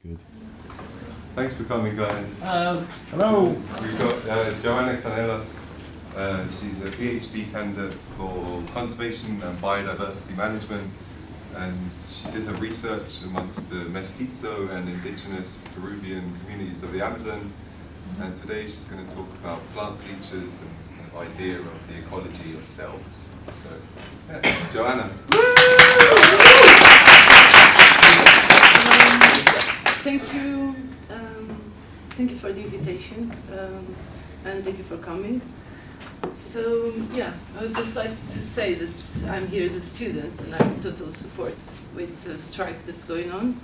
Good. Thanks for coming, guys. Hello. We've got Joana Canelas. She's a PhD candidate for conservation and biodiversity management, and she did her research amongst the mestizo and indigenous Peruvian communities of the Amazon. And today she's going to talk about plant teachers and this kind of idea of the ecology of selves. So, yeah, Joana. Thank you for the invitation, and thank you for coming. So, yeah, I would just like to say that I'm here as a student, and I'm in total support with the strike that's going on.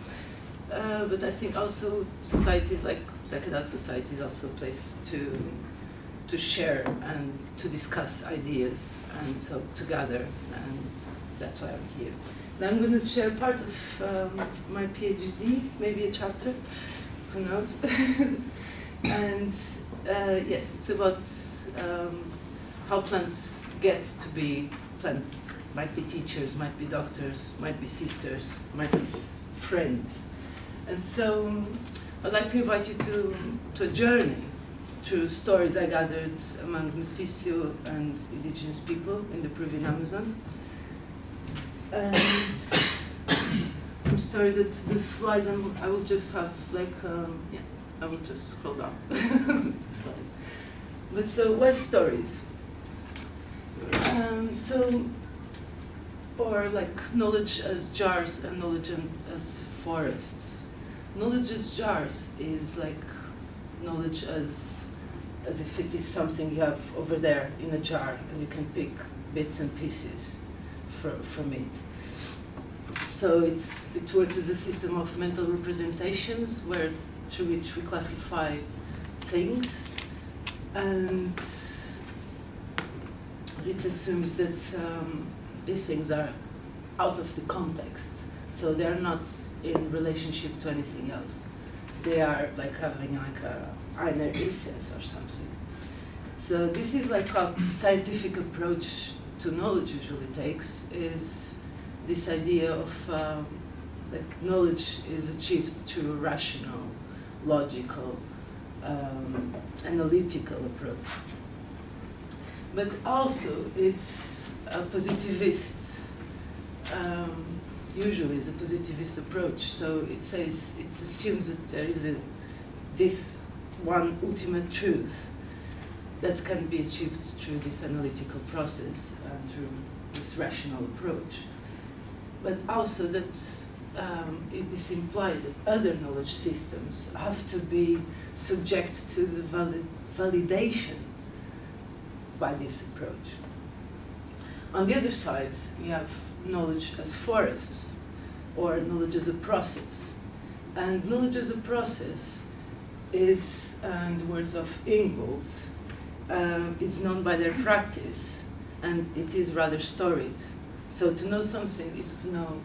But I think also societies like psychedelic society is also a place to share and to discuss ideas, and so to gather, and that's why I'm here. Now I'm going to share part of my PhD, maybe a chapter, who knows? And yes, it's about how plants get to be plant. Might be teachers, might be doctors, might be sisters, might be friends. And so I'd like to invite you to a journey through stories I gathered among mestizo and indigenous people in the Peruvian Amazon. And I'm sorry that the slides, I will just have like, yeah, I will just scroll down. But so, why stories? Or like knowledge as jars and knowledge as forests. Knowledge as jars is like knowledge as if it is something you have over there in a jar and you can pick bits and pieces from it. So it works as a system of mental representations through which we classify things, and it assumes that these things are out of the context, so they're not in relationship to anything else. They are like having like a inner essence or something. So this is like how the scientific approach to knowledge usually takes, is this idea of that knowledge is achieved through a rational, logical, analytical approach. But also it's a positivist, usually is a positivist approach. So it assumes that there is this one ultimate truth that can be achieved through this analytical process and through this rational approach. But also that this implies that other knowledge systems have to be subject to the validation by this approach. On the other side, you have knowledge as forests, or knowledge as a process. And knowledge as a process is, in the words of Ingold, it's known by their practice, and it is rather storied. So to know something is to know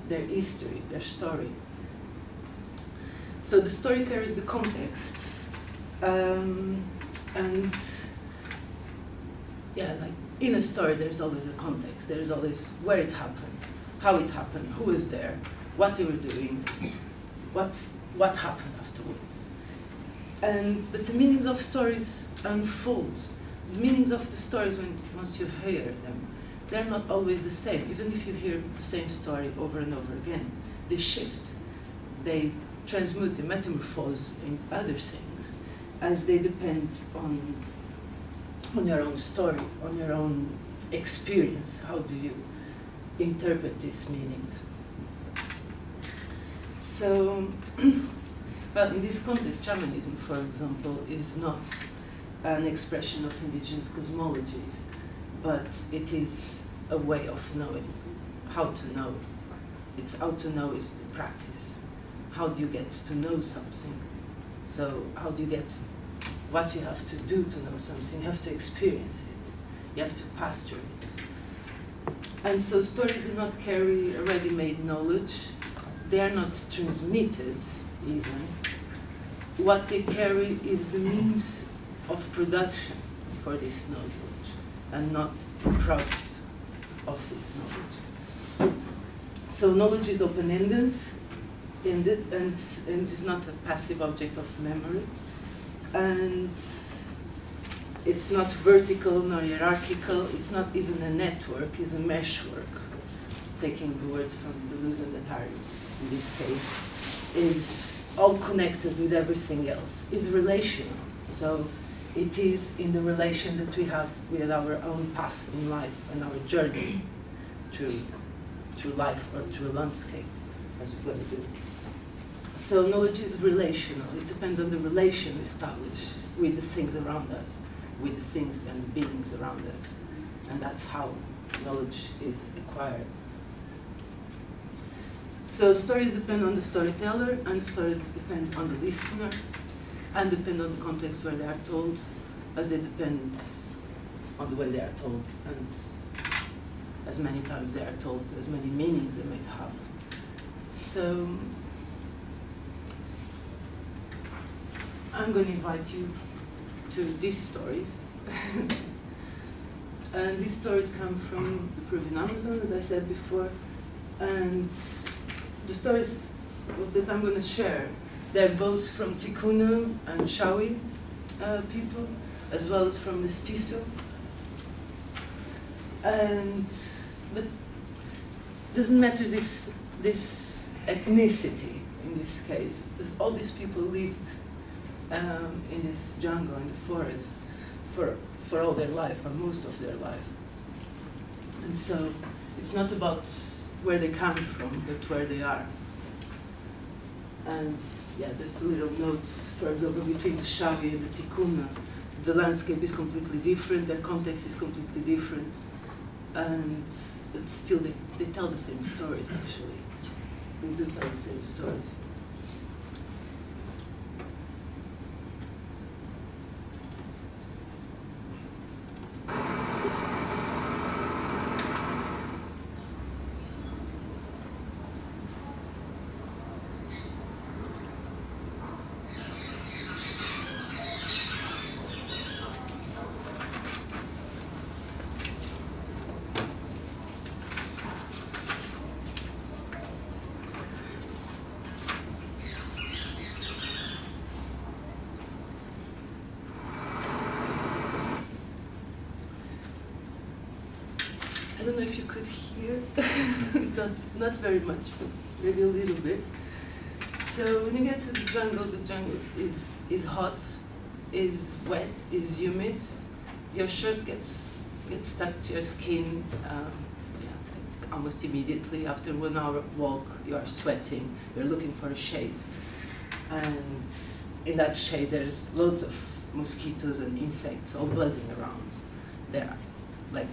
their history, their story. So the story carries the context, and yeah, like in a story there's always a context, there's always where it happened, how it happened, who was there, what they were doing, what happened afterwards. But the meanings of stories unfold. The meanings of the stories, once you hear them, they're not always the same. Even if you hear the same story over and over again, they shift. They transmute, they metamorphose into other things as they depend on your own story, on your own experience. How do you interpret these meanings? So, well, in this context, shamanism, for example, is not an expression of indigenous cosmologies, but it is a way of knowing, how to know. It's how to know is to practice. How do you get to know something? So how do you get what you have to do to know something? You have to experience it. You have to pass through it. And so stories do not carry a ready-made knowledge. They are not transmitted even. What they carry is the means of production for this knowledge, and not the product of this knowledge. So knowledge is open-ended, in it, and is not a passive object of memory. And it's not vertical nor hierarchical, it's not even a network, it's a meshwork. Taking the word from Deleuze and Guattari in this case, is all connected with everything else, is relational. So it is in the relation that we have with our own path in life and our journey through life or through a landscape, as we're going to do. So knowledge is relational. It depends on the relation established with the things around us, with the things and the beings around us. And that's how knowledge is acquired. So stories depend on the storyteller, and stories depend on the listener, and depend on the context where they are told, as they depend on the way they are told, and as many times they are told, as many meanings they might have. So I'm going to invite you to these stories. And these stories come from the Peruvian Amazon, as I said before, and the stories that I'm going to share, they're both from Ticuna and Shawi people, as well as from Mestizo. But doesn't matter this ethnicity in this case, because all these people lived in this jungle, in the forest, for all their life, or most of their life. And so it's not about where they come from, but where they are. And yeah, there's a little note, for example, between the Shawi and the Ticuna. The landscape is completely different, their context is completely different, but still they tell the same stories, actually. They do tell the same stories. I don't know if you could hear, not very much, but maybe a little bit. So when you get to the jungle is hot, is wet, is humid. Your shirt gets stuck to your skin almost immediately. After 1 hour walk, you are sweating, you're looking for a shade. And in that shade, there's loads of mosquitoes and insects all buzzing around. They're like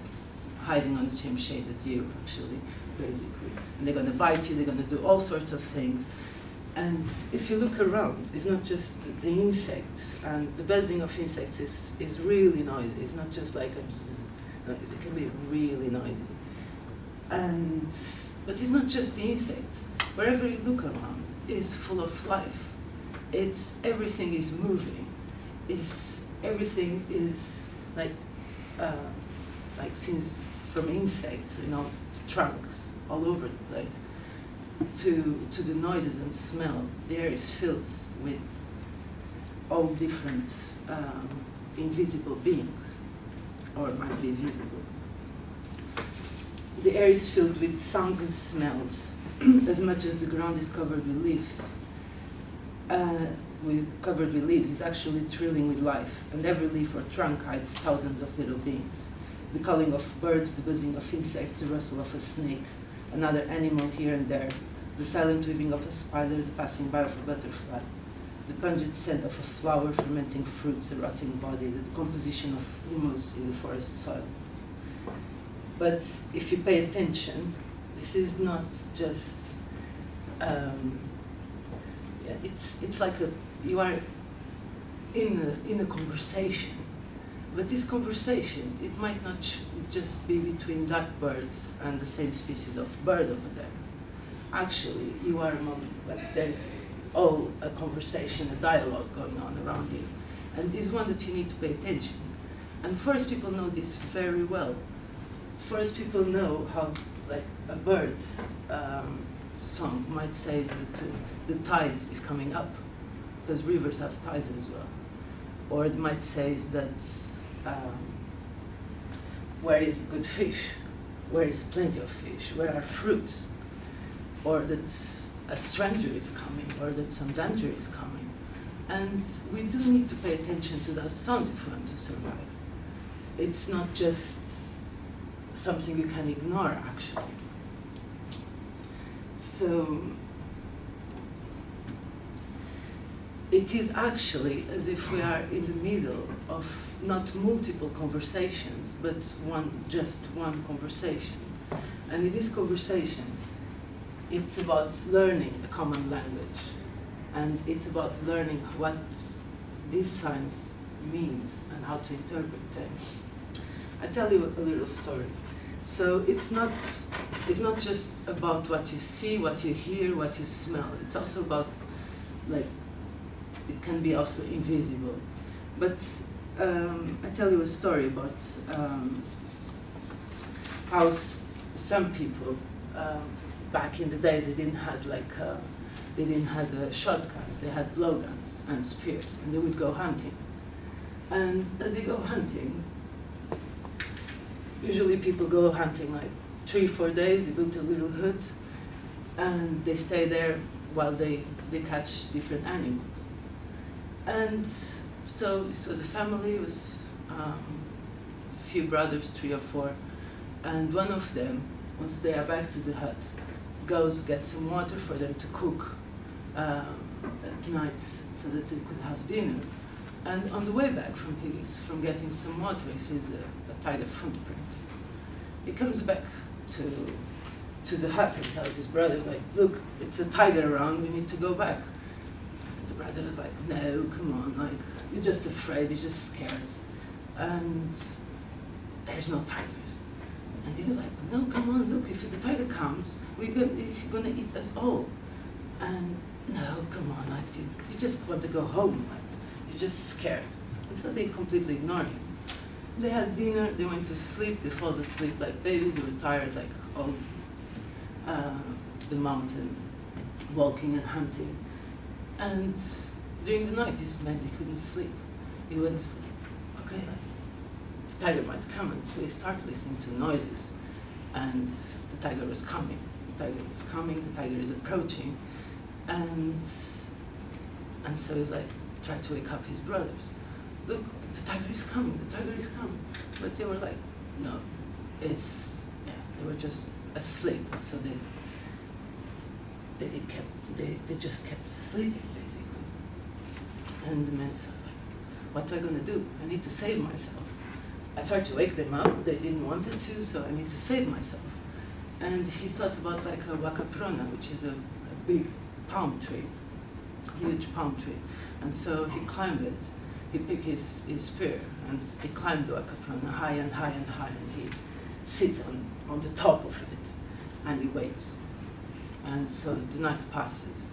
hiding on the same shade as you, actually, basically. And they're going to bite you, they're going to do all sorts of things. And if you look around, it's not just the insects, and the buzzing of insects is really noisy. It's not just like it can be really noisy. But it's not just the insects. Wherever you look around is full of life. Everything is moving. Everything is like since from insects, trunks all over the place, to the noises and smell. The air is filled with all different invisible beings, or might be visible. The air is filled with sounds and smells, as much as the ground is covered with leaves. Covered with leaves is actually thrilling with life, and every leaf or trunk hides thousands of little beings. The calling of birds, the buzzing of insects, the rustle of a snake, another animal here and there, the silent weaving of a spider, the passing by of a butterfly, the pungent scent of a flower, fermenting fruits, a rotting body, the decomposition of humus in the forest soil. But if you pay attention, this is not just, it's like you are in a conversation. But this conversation, it might not just be between that birds and the same species of bird over there. Actually, you are among, there's all a conversation, a dialogue going on around you. And this is one that you need to pay attention. And forest people know this very well. Forest people know how, a bird's song might say is that the tides is coming up, because rivers have tides as well. Or it might say is that where is good fish, where is plenty of fish, where are fruits, or that a stranger is coming, or that some danger is coming. And we do need to pay attention to that sounds if we want to survive. It's not just something you can ignore, actually. So it is actually as if we are in the middle of not multiple conversations, but just one conversation. And in this conversation, it's about learning a common language. And it's about learning what this science means and how to interpret them. I tell you a little story. So it's not just about what you see, what you hear, what you smell. It's also about, like, it can be also invisible. But I tell you a story about how some people back in the days they didn't have shotguns. They had blowguns and spears, and they would go hunting. And as they go hunting, usually people go hunting like 3-4 days. They build a little hut, and they stay there while they catch different animals. And so this was a family. It was a few brothers, 3 or 4, and one of them, once they are back to the hut, goes get some water for them to cook at night so that they could have dinner. And on the way back from getting some water, he sees a tiger footprint. He comes back to the hut and tells his brother, like, look, it's a tiger around, we need to go back. The brother is like, no, come on, like, you're just afraid, you're just scared. And there's no tigers. And he was like, no, come on, look, if the tiger comes, he's gonna eat us all. And no, come on, like, you just want to go home, like, you're just scared. And so they completely ignore him. They had dinner, they went to sleep, they fall asleep like babies, they were tired, like all the mountain, walking and hunting. And during the night, this man, he couldn't sleep. He was, okay, like, the tiger might come, and so he started listening to noises. And the tiger was coming, the tiger was coming, the tiger is approaching. And so he's like, tried to wake up his brothers. Look, the tiger is coming, the tiger is coming. But they were like, no, they were just asleep. So they just kept sleeping, basically. And the man said, like, what am I gonna do? I need to save myself. I tried to wake them up, they didn't want it to, so I need to save myself. And he thought about like a wacaprona, which is a big palm tree, huge palm tree. And so he climbed it, he picked his spear, and he climbed the wacaprona high and high and high, and he sits on the top of it, and he waits. And so the night passes,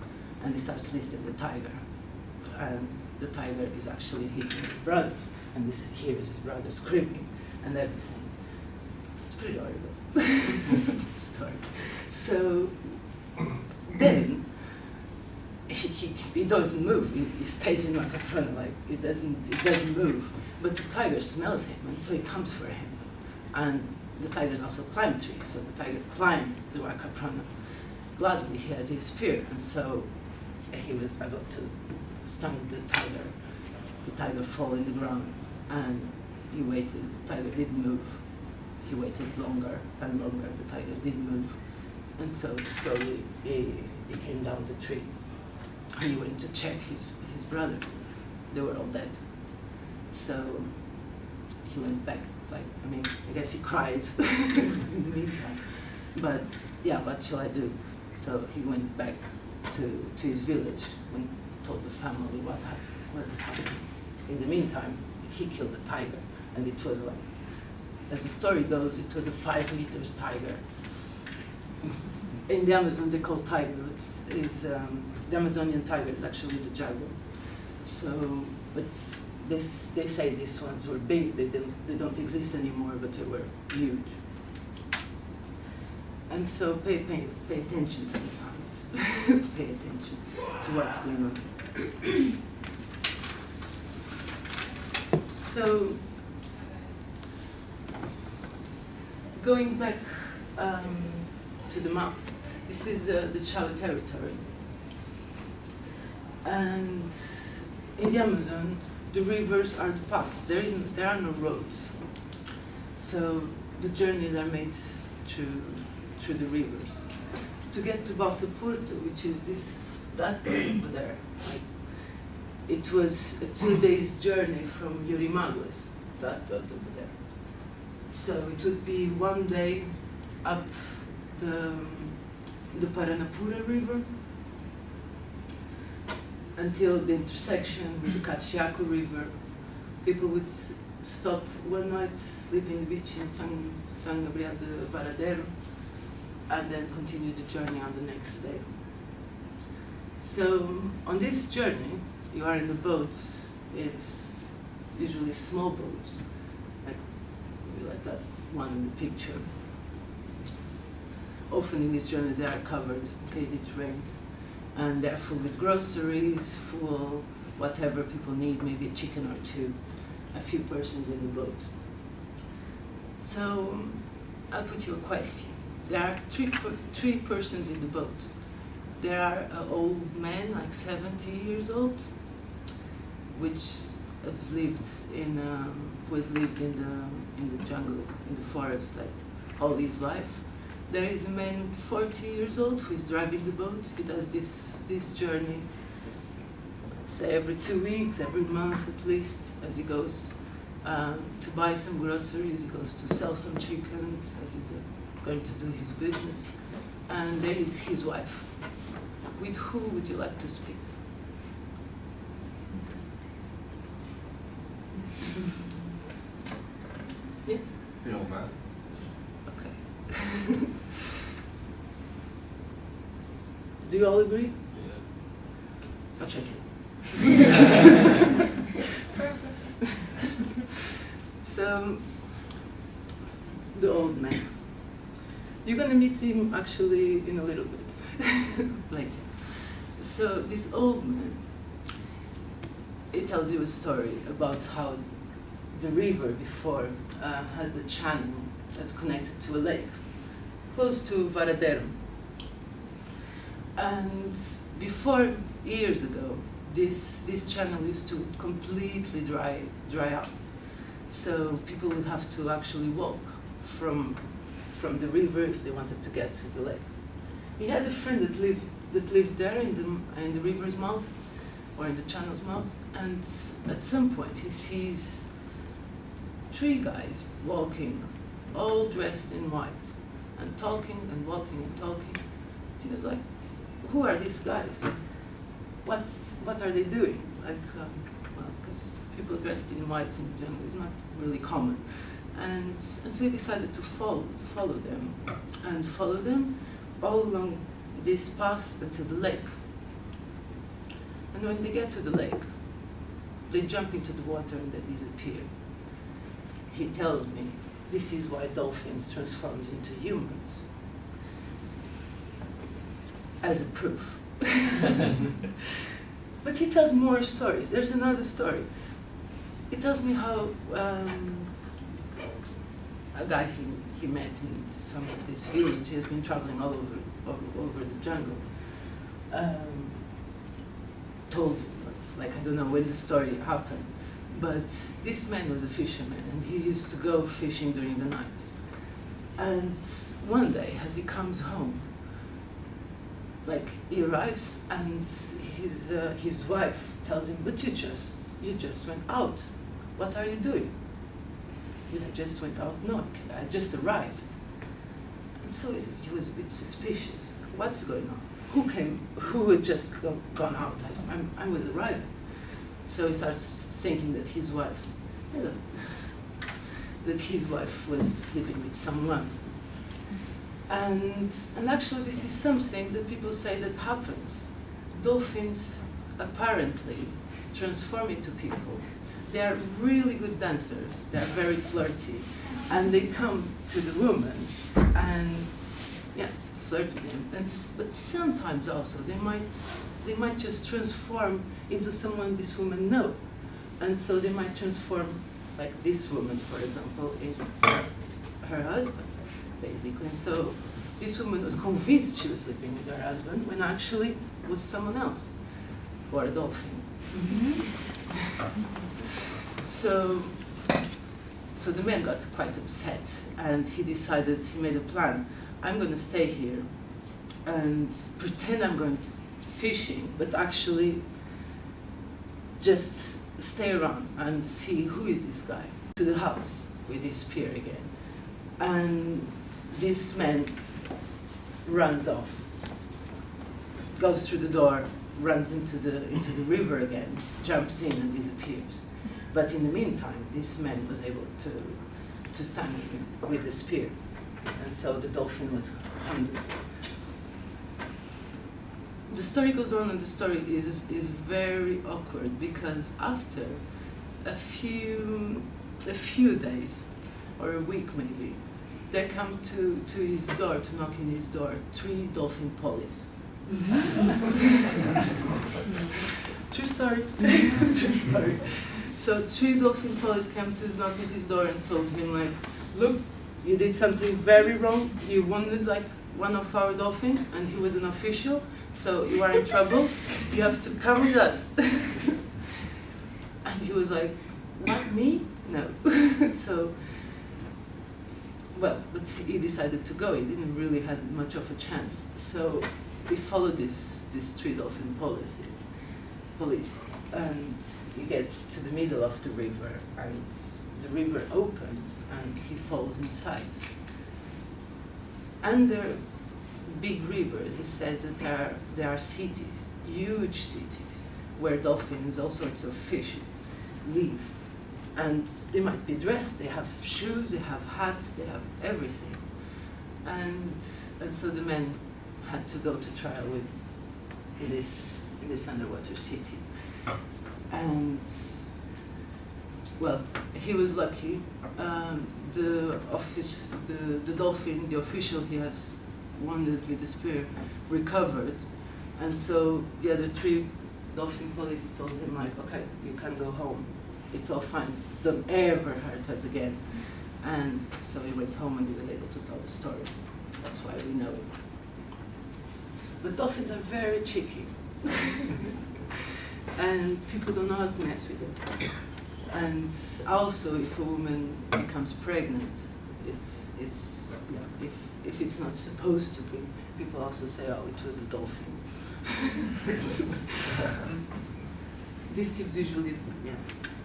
and he starts listening to the tiger. And the tiger is actually hitting his brothers, and he hears his brothers screaming and everything. It's pretty horrible story. So then he doesn't move. He stays in wacaprona, like it doesn't move. But the tiger smells him, and so he comes for him. And the tigers also climb trees, so the tiger climbed the wacaprona. Gladly, he had his spear, and so he was able to stun the tiger. The tiger fell in the ground, and he waited. The tiger didn't move. He waited longer and longer. The tiger didn't move, and so slowly he came down the tree. And he went to check his brother. They were all dead. So he went back. Like, I guess he cried in the meantime. But yeah, what shall I do? So he went back to his village and told the family what had happened. In the meantime, he killed the tiger, and it was like, as the story goes, it was a 5 meters tiger. In the Amazon, they call tiger. The Amazonian tiger is actually the jaguar. So, but they say these ones were big. They don't exist anymore, but they were huge. And so pay attention to the signs. Pay attention to what's going on. So, going back to the map, this is the Chao territory. And in the Amazon, the rivers are the paths. There are no roads. So the journeys are made through the rivers. To get to Balsa Porto, which is that over there, it was a 2 days journey from Yurimaguas, that over there. So it would be 1 day up the Paranapura River until the intersection with the Cachiaco River. People would stop one night, sleep in the beach in San Gabriel de Varadero, and then continue the journey on the next day. So on this journey, you are in the boat. It's usually small boats, like that one in the picture. Often in these journeys they are covered in case it rains, and they're full with groceries, full whatever people need, maybe a chicken or two, a few persons in the boat. So I'll put you a question. There are three persons in the boat. There are an old man, like 70 years old, which has lived in the jungle, in the forest, like all his life. There is a man 40 years old who is driving the boat. He does this journey, let's say every 2 weeks, every month at least, as he goes to buy some groceries, he goes to sell some chickens, as he's going to do his business. And there is his wife. With who would you like to speak? Yeah? The old man. Okay. Do you all agree? Yeah. I'll check it. So, the old man. You're going to meet him actually in a little bit later. So, this old man, it tells you a story about how the river before had a channel that connected to a lake close to Varadero. And before, years ago, this channel used to completely dry up. So people would have to actually walk from the river if they wanted to get to the lake. He had a friend that lived there in the river's mouth, or in the channel's mouth, and at some point he sees 3 guys walking, all dressed in white, and talking and walking and talking. He was like, who are these guys? What are they doing? Like, well, because people dressed in white in general is not really common. And so he decided to follow them, and follow them all along this path until the lake. And when they get to the lake, they jump into the water and they disappear. He tells me, this is why dolphins transforms into humans. As a proof. But he tells more stories. There's another story. He tells me how a guy he met in some of this village, he has been traveling all over the jungle, told him, like, I don't know when the story happened, but this man was a fisherman and he used to go fishing during the night. And one day, as he comes home, like, he arrives and his wife tells him, but you just went out. What are you doing? I just went out. No, I just arrived. And so he was a bit suspicious. What's going on? Who came? Who had just gone out? I was arriving. So he starts thinking that his wife was sleeping with someone. And actually this is something that people say that happens. Dolphins apparently transform into people. They are really good dancers, they are very flirty, and they come to the woman and yeah, flirt with him. But sometimes also they might just transform into someone this woman know, and so they might transform, like this woman, for example, in her husband, basically. And so this woman was convinced she was sleeping with her husband when actually it was someone else, or a dolphin. So the man got quite upset, and he made a plan. I'm going to stay here and pretend I'm going fishing, but actually just stay around and see who is this guy. To the house with his spear again. And this man runs off, goes through the door, runs into the river again, jumps in and disappears. But in the meantime, this man was able to stand him with the spear. And so the dolphin was handled. The story goes on, and the story is very awkward, because after a few days, or a week maybe, they come to his door, to knock in his door, 3 dolphin police. True story. True story. So 3 dolphin police came to knock at his door and told him, like, look, you did something very wrong. You wounded like one of our dolphins, and he was an official, so you are in troubles. You have to come with us. And he was like, what, me? No. So, well, but he decided to go. He didn't really have much of a chance. So he followed these 3 dolphin police, and he gets to the middle of the river, and the river opens, and he falls inside. Under big rivers, he says that there are cities, huge cities, where dolphins, all sorts of fish, live. And they might be dressed, they have shoes, they have hats, they have everything. And so the man had to go to trial in this underwater city. And, well, he was lucky. The dolphin, the official he has wounded with the spear, recovered. And so the other 3 dolphin police told him, like, okay, you can go home. It's all fine. Don't ever hurt us again. And so he went home, and he was able to tell the story. That's why we know it. But dolphins are very cheeky. And people do not mess with them. And also, if a woman becomes pregnant, it's yeah, if it's not supposed to be, people also say, oh, it was a dolphin. These kids usually, yeah,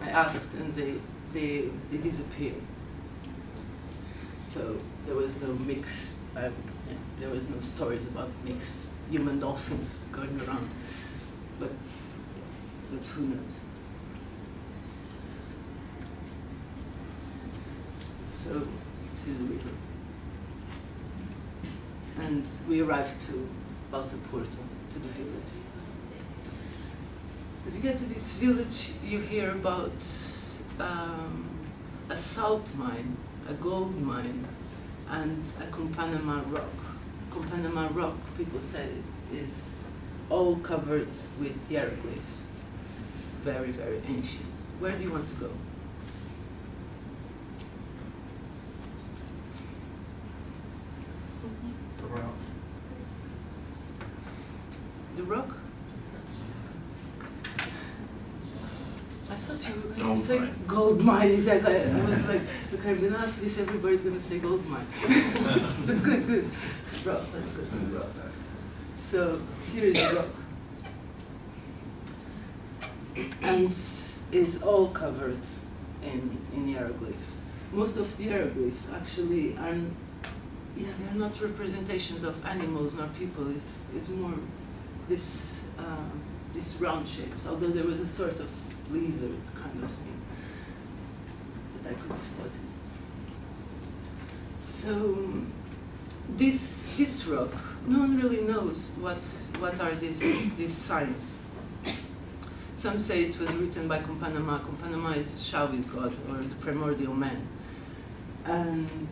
I asked, and they disappear. So there was no mixed, there was no stories about mixed human dolphins going around, but who knows? So this is a river. And we arrived to Balsaporto, to the village. As you get to this village, you hear about a salt mine, a gold mine, and a Companama rock. Companama rock, people say, is all covered with hieroglyphs. Very, very ancient. Where do you want to go? The rock. The rock? I thought you were going Gold to say mine. gold mine, exactly. I was like, okay, I'm going to ask this, everybody's going to say gold mine. But good. Rock, let's go to the rock. So here is the rock. And it's all covered in hieroglyphs. Most of the hieroglyphs actually are, they're not representations of animals nor people. It's more this round shapes. Although there was a sort of lizard kind of thing that I could spot. So this rock, no one really knows what are these signs. Some say it was written by Companama. Companama is Xavi's god, or the primordial man. And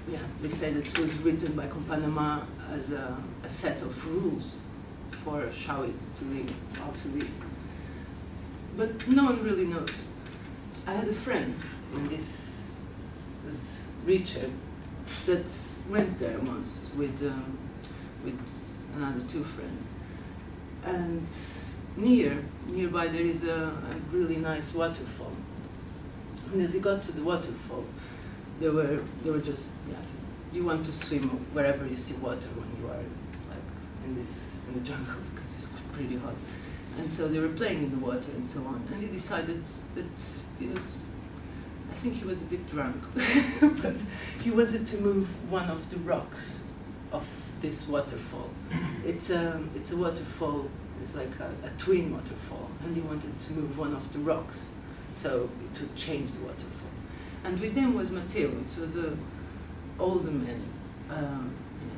yeah, they say that it was written by Companama as a set of rules for how to live, how to live. But no one really knows. I had a friend in this Richard that went there once with another two friends, and nearby there is a really nice waterfall. And as he got to the waterfall, they were just, yeah, you want to swim wherever you see water when you are like in the jungle, because it's pretty hot. And so they were playing in the water and so on. And he decided that he was, I think he was a bit drunk, but he wanted to move one of the rocks of this waterfall. It's a waterfall, it's like a twin waterfall, and he wanted to move one of the rocks so it would change the waterfall. And with them was Matteo, which was an older man,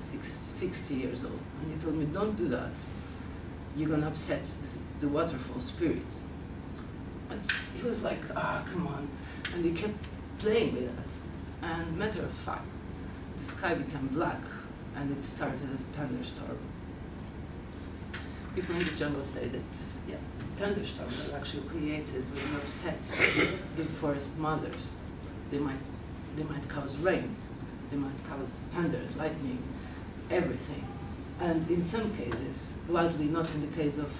60 years old. And he told me, don't do that. You're going to upset the waterfall spirit. But he was like, come on. And he kept playing with that. And matter of fact, the sky became black, and it started as a thunderstorm. People in the jungle say that, yeah, thunderstorms are actually created when you upset the forest mothers. They might cause rain, they might cause thunders, lightning, everything. And in some cases, gladly not in the case of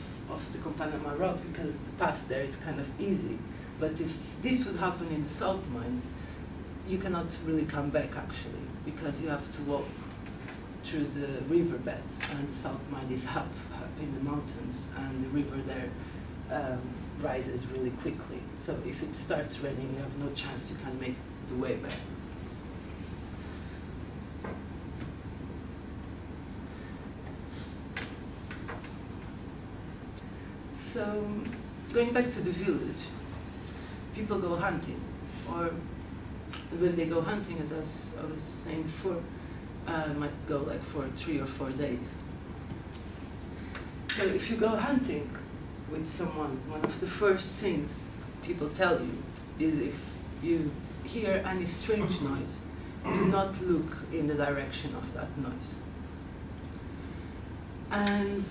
the Companama rock, because the pass there is kind of easy. But if this would happen in the salt mine, you cannot really come back actually, because you have to walk through the riverbeds, and the salt mine is up in the mountains, and the river there rises really quickly. So if it starts raining, you have no chance, you can make the way back. So, going back to the village, people go hunting, or when they go hunting, as I was saying before, might go like for 3 or 4 days. So if you go hunting with someone, one of the first things people tell you is if you hear any strange noise, do not look in the direction of that noise. And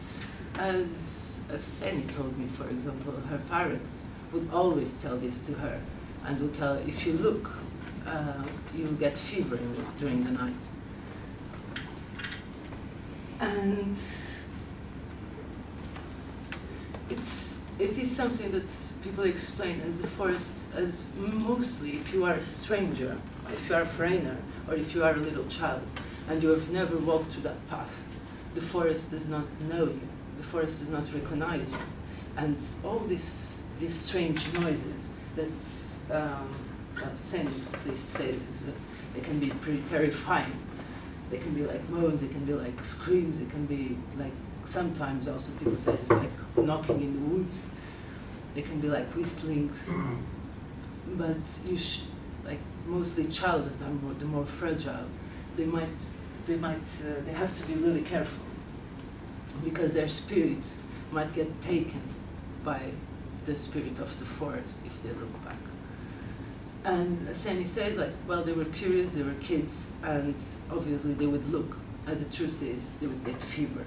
as Seni told me, for example, her parents would always tell this to her, and would tell her, if you look, you'll get fever during the night. And it is something that people explain as the forest, as mostly if you are a stranger, or if you are a foreigner, or if you are a little child, and you have never walked through that path, the forest does not know you, the forest does not recognize you. And all these strange noises that Sen at least said, they can be pretty terrifying. They can be like moans, they can be like screams, it can be like, sometimes also people say it's like knocking in the woods. They can be like whistlings. But like mostly child that are the more fragile, they have to be really careful, because their spirit might get taken by the spirit of the forest if they look back. And Sani says, like, well, they were curious, they were kids, and obviously they would look. And the truth is, they would get fever.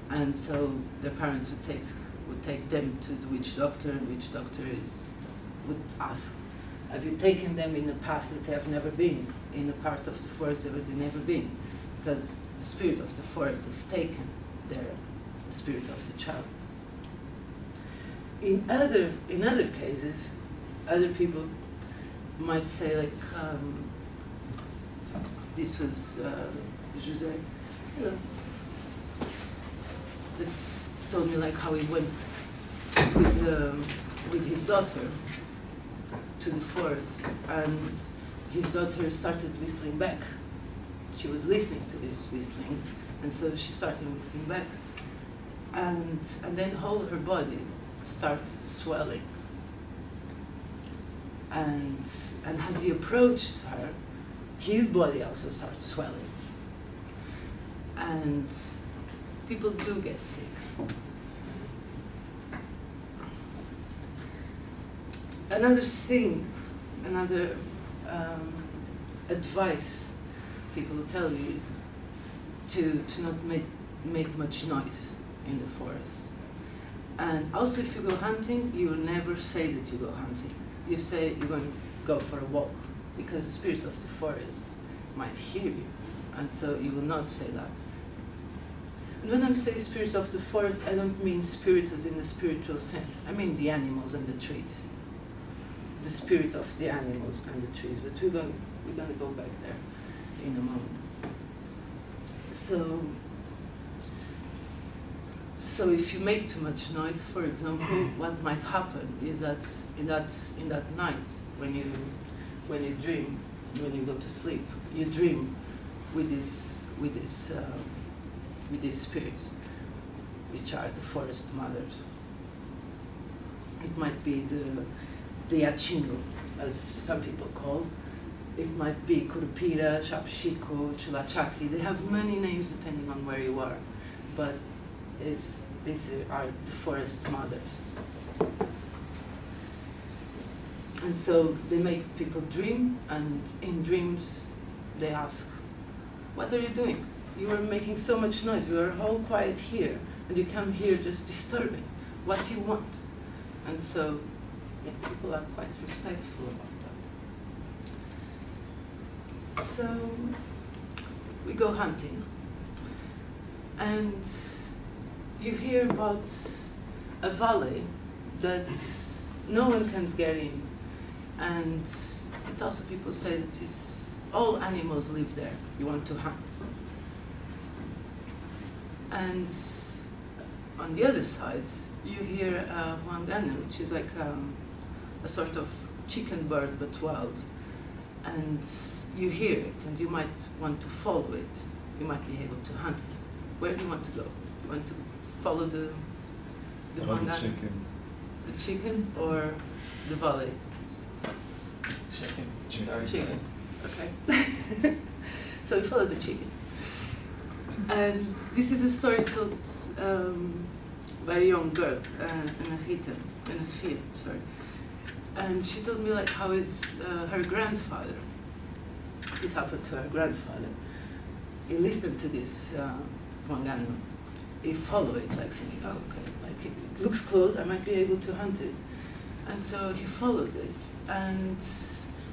And so their parents would take them to the witch doctor, and witch doctor would ask, have you taken them in a path that they have never been, in a part of the forest that they've never been? Because the spirit of the forest has taken the spirit of the child. In other cases, other people might say, like, this was Jose, that told me like how he went with his daughter to the forest, and his daughter started whistling back. She was listening to these whistlings, and so she started whistling back, and then all her body starts swelling. And as he approached her, his body also starts swelling. And people do get sick. Another thing, another advice people will tell you is to not make much noise in the forest. And also, if you go hunting, you will never say that you go hunting. You say you're going to go for a walk, because the spirits of the forest might hear you, and so you will not say that. And when I'm saying spirits of the forest, I don't mean spirits as in the spiritual sense. I mean the animals and the trees. The spirit of the animals and the trees. But we're going to go back there in a moment. So if you make too much noise, for example, what might happen is that in that night when you dream, when you go to sleep, you dream with these spirits, which are the forest mothers. It might be the Achingo, as some people call. It might be Curupira, Chapchico, Chulachaki. They have many names depending on where you are, but these are the forest mothers. And so they make people dream, and in dreams they ask, what are you doing? You are making so much noise, we are all quiet here, and you come here just disturbing. What do you want? And so people are quite respectful about that. So we go hunting, and you hear about a valley that no one can get in, and it also people say that all animals live there. You want to hunt. And on the other side, you hear Wanganu, which is like a sort of chicken bird but wild. And you hear it, and you might want to follow it. You might be able to hunt it. Where do you want to go? You want to follow the Wanganu? The chicken or the valley? Chicken. Okay. So we follow the chicken. And this is a story told by a young girl, Ana Sofia, sorry. And she told me like how is her grandfather. This happened to her grandfather. He listened to this Wanganu. He followed it, like saying, oh, okay, like it looks close, I might be able to hunt it. And so he follows it, and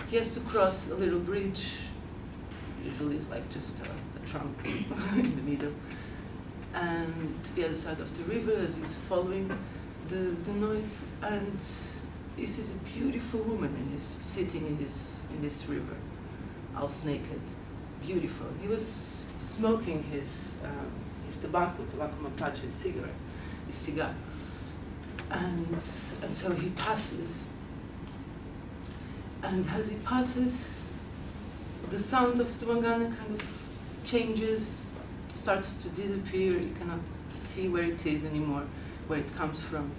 he has to cross a little bridge. Usually it's like just a trunk in the middle. And to the other side of the river, as he's following the noise, and he sees a beautiful woman sitting in this river, half naked, beautiful. He was smoking his tobacco mapacho, his cigar. And so he passes, and as he passes, the sound of the Wangana kind of changes, starts to disappear. You cannot see where it is anymore, where it comes from.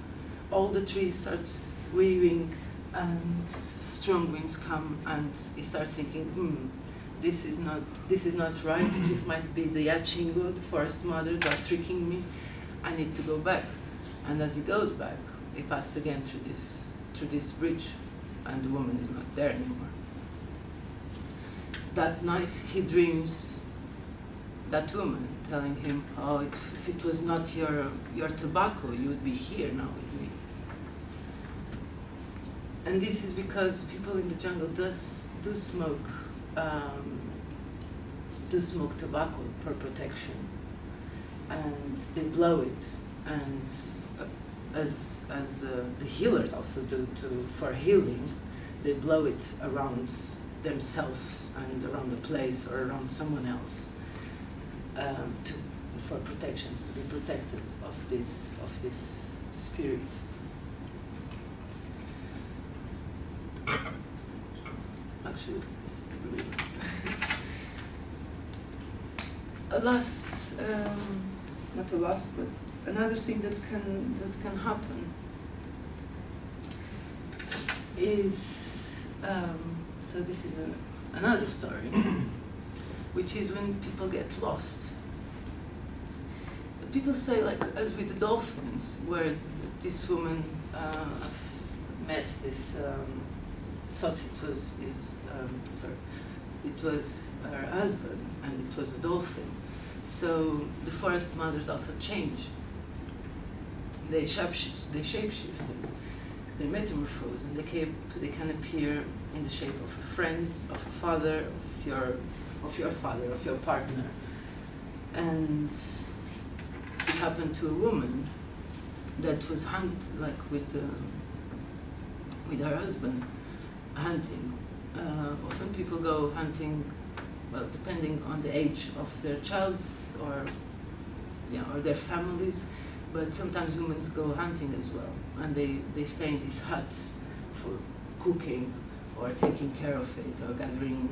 All the trees starts waving, and strong winds come, and he starts thinking, this is not right. This might be the Achingo, the forest mothers are tricking me. I need to go back. And as he goes back, he passes again through this bridge, and the woman is not there anymore. That night he dreams that woman telling him, oh, if it was not your tobacco, you would be here now with me. And this is because people in the jungle do smoke tobacco for protection, and they blow it, and as the healers also do for healing, they blow it around themselves and around the place or around someone else for protection, to be protected of this spirit. Actually, it's really another thing that can happen is so this is another story, which is when people get lost. People say, like as with the dolphins, where this woman met this thought it was it was her husband, and it was the dolphin. So the forest mothers also change. They shapeshift, they metamorphose, and they can appear in the shape of a friend, of a father, of your father, of your partner. And it happened to a woman that was with her husband hunting. Often people go hunting, well, depending on the age of their childs or their families, but sometimes women go hunting as well, and they stay in these huts for cooking or taking care of it or gathering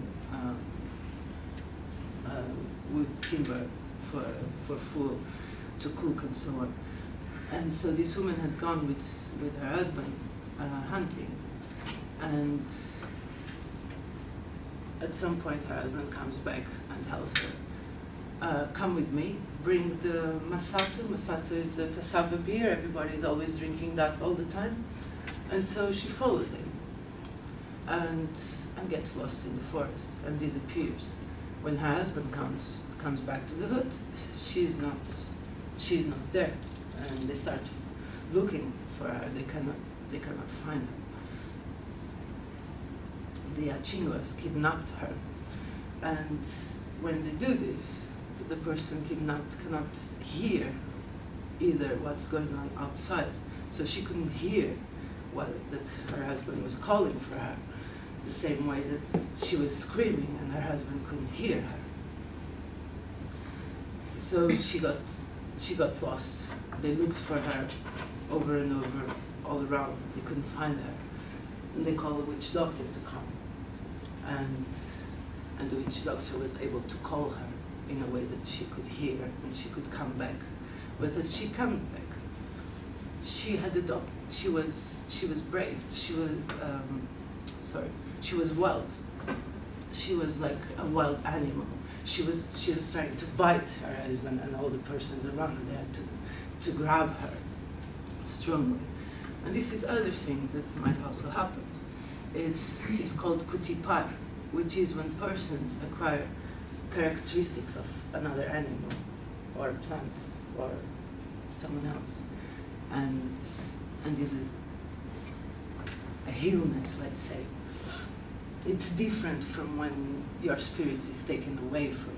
wood timber for food to cook and so on. And so this woman had gone with her husband hunting, and at some point her husband comes back and tells her, come with me, bring the masato. Masato is the cassava beer, everybody is always drinking that all the time. And so she follows him and gets lost in the forest and disappears. When her husband comes back to the hut, she's not there, and they start looking for her. They cannot find her. The Canelas kidnapped her, and when they do this, the person kidnapped cannot hear either what's going on outside, so she couldn't hear that her husband was calling for her, the same way that she was screaming and her husband couldn't hear her. So she got lost. They looked for her over and over, all around. They couldn't find her. And they called a witch doctor to come. And the witch doctor was able to call her in a way that she could hear and she could come back. But as she came back, she had she was brave. She was wild. She was like a wild animal. She was trying to bite her husband and all the persons around there to grab her strongly. And this is other thing that might also happen. Is called kutipar, which is when persons acquire characteristics of another animal or plant or someone else, and is a illness, let's say. It's different from when your spirit is taken away from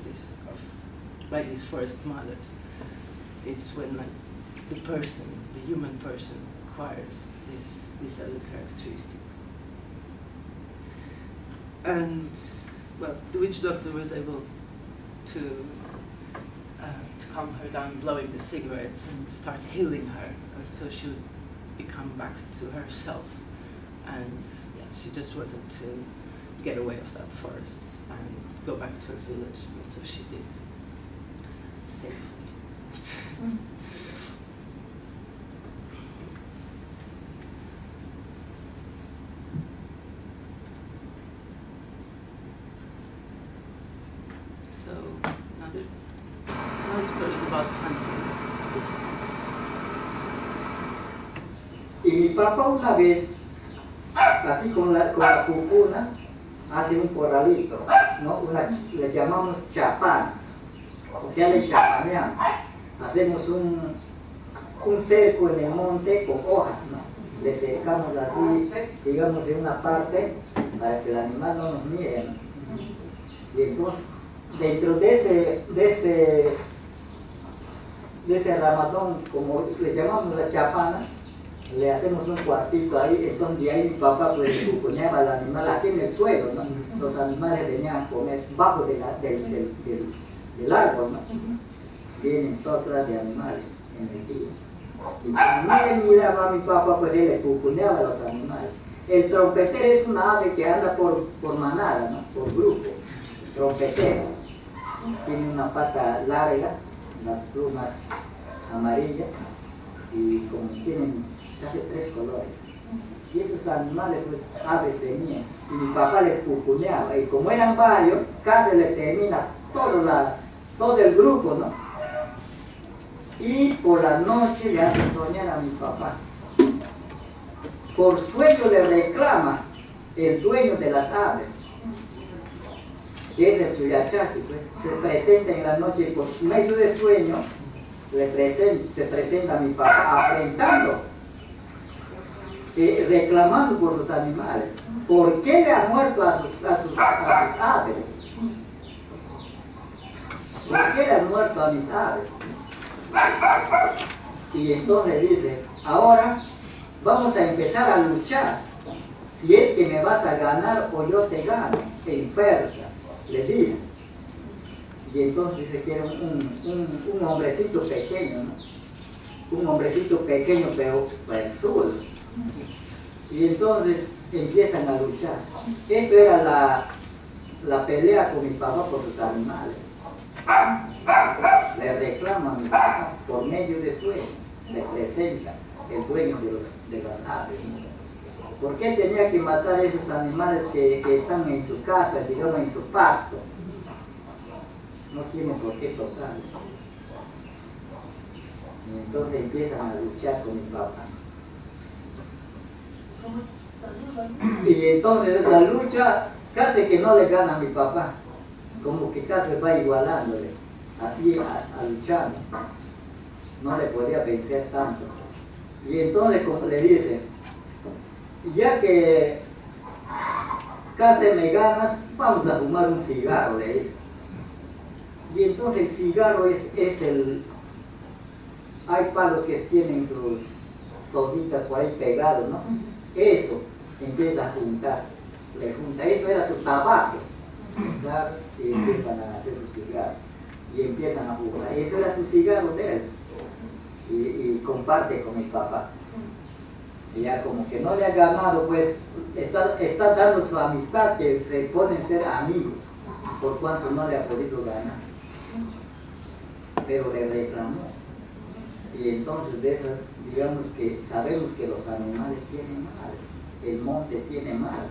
by these forest mothers. It's when the human person acquires these other characteristics. And well, the witch doctor was able to calm her down, blowing the cigarettes and start healing her, and so she would become back to herself. And she just wanted to get away of that forest and go back to her village, and so she did, safely. So another story is about hunting. Y mi papá una vez, así con la cucuna, hace un corralito, ¿no? Le llamamos chapán, o sea, le chapaneamos. Hacemos un cerco en el monte con hojas, ¿no? Le cercamos así, digamos, en una parte para que el animal no nos mire, ¿no? Y entonces, dentro de ese ramadón, como le llamamos la chapana, le hacemos un cuartito ahí, entonces de ahí mi papá pues cucuñaba al animal aquí en el suelo, ¿no? Los animales venían a comer bajo del árbol, ¿no? Vienen todas clases de animales en el día. Y cuando miraba a mi papá, pues él le cucuñaba a los animales. El trompetero es una ave que anda por manada, ¿no? Por grupo. Trompetero. Tiene una pata larga, las plumas amarillas, y como tienen casi 3 colores. Y esos animales, pues, aves venían. Y mi papá les cucuñaba. Y como eran varios, casi le termina todo el grupo, ¿no? Y por la noche le hace soñar a mi papá. Por sueño le reclama el dueño de las aves. que es el Chuyachaki, pues, se presenta en la noche y por medio de sueño se presenta a mi papá afrentando, reclamando por sus animales. ¿Por qué le ha muerto a sus aves? ¿Por qué le han muerto a mis aves? Y entonces dice, ahora vamos a empezar a luchar. Si es que me vas a ganar o yo te gano, en persa, le dice. Y entonces dice que era un hombrecito pequeño, ¿no? Un hombrecito pequeño pero zurdo. Y entonces empiezan a luchar. Eso era la pelea con mi papá por sus animales. Le reclaman a mi papá por medio de sueño. Se presenta el dueño de las aves, ¿no? ¿Por qué tenía que matar a esos animales que están en su casa, digamos en su pasto? No tienen por qué tocarlos. Y entonces empiezan a luchar con mi papá. Y entonces la lucha casi que no le gana a mi papá, como que casi va igualándole, así a luchar. No le podía vencer tanto. Y entonces como le dice, ya que casi me ganas, vamos a fumar un cigarro, le dice. Y entonces el cigarro es el... Hay palos que tienen sus soditas por ahí pegados, ¿no? Eso empieza a juntar, le junta. Eso era su tabaco, ¿sabes? Y empiezan a hacer su cigarro. Y empiezan a fumar. Eso era su cigarro de él. Y comparte con mi papá. Y ya como que no le ha ganado, pues está dando su amistad, que se ponen ser amigos, por cuanto no le ha podido ganar. Pero le reclamó. Y entonces de esas, digamos que sabemos que los animales tienen madre, el monte tiene madre.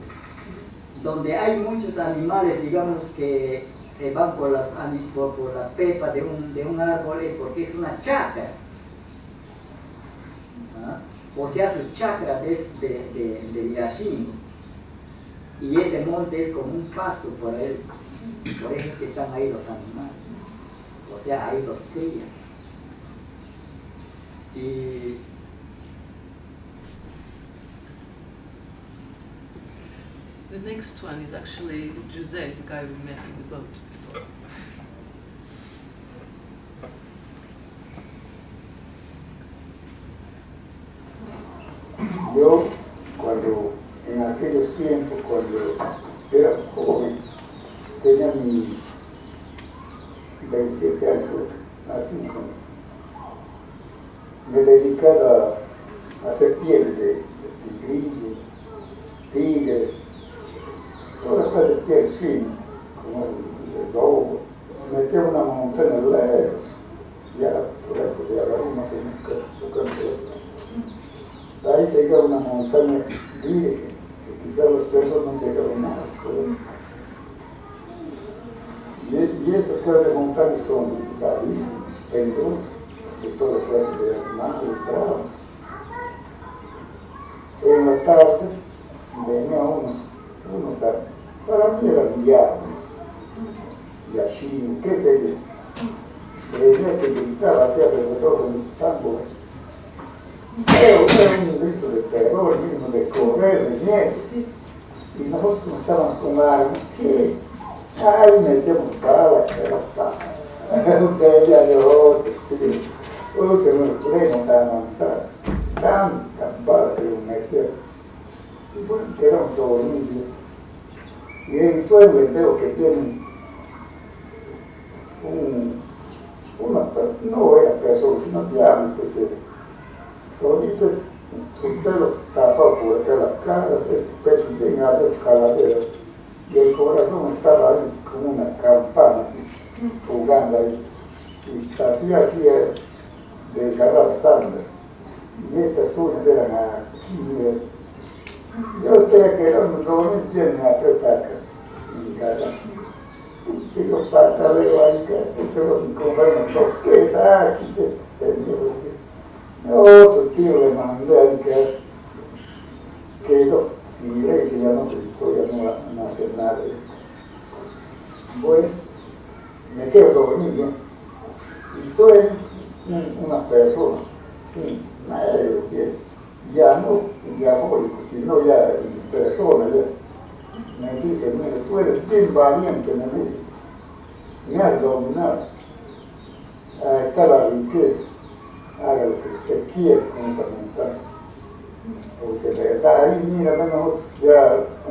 Donde hay muchos animales, digamos que se van por las pepas de un árbol, porque es una chacra. ¿Ah? O sea, su chakra es de Yashin. Y ese monte es como un pasto por él. Por eso es que están ahí los animales. O sea, ahí los crían. Y the next one is actually Jose, the guy we met in the boat before. Yo, en aquellos tiempos, cuando era joven, tenía mis 27 años, así como me dedicaba a hacer pieles de tigrillo, tigre, todas las de pieles finas, como el lobo. Me metí a una montaña lejos, ya por eso de ahora no tenemos casi su campo. Ahí llega una montaña virgen, que quizás los perros no llegaron más. Y esas clases de montañas son bravísimas, peligrosas, de todas clases de animales, de trabas. En la tarde venía unos para mí eran diablos, yashin, qué sé yo. Venía que gritaba hacia alrededor del tambor. Era un grito de terror, mismo de correr, de miedo. Y nosotros como estábamos con armas, ¿qué? Ay, metemos balas, pero un día de otro, sí. Que nos podemos avanzar. Tantas balas que nos metieron. Y bueno, quedamos dormidos. Y en el suelo veo que tienen no era persona, sino diablo, pues toditos, su pelo tapado por acá la cara, el pecho bien abierto, calavera, y el corazón estaba ahí como una campana, así, jugando ahí. Y hacía así de agarrar sangre. Y estas uñas eran aquí. Yo estoy quedando dormir bien apretadas. Y cara, un chico pataleo ahí, que como toques aquí, otro tío le mandé ahí que yo, mi iglesia ya no se historia, no hace nada. Bueno, me quedo dormido y suena una persona, un aéreo, ya no diabólico, sino ya en persona, ya me dice, mira, tú eres bien valiente, me dice, me has dominado, ahí está la riqueza, haga lo que usted quiera con esta montaña. Porque de verdad ahí, mira, menos ya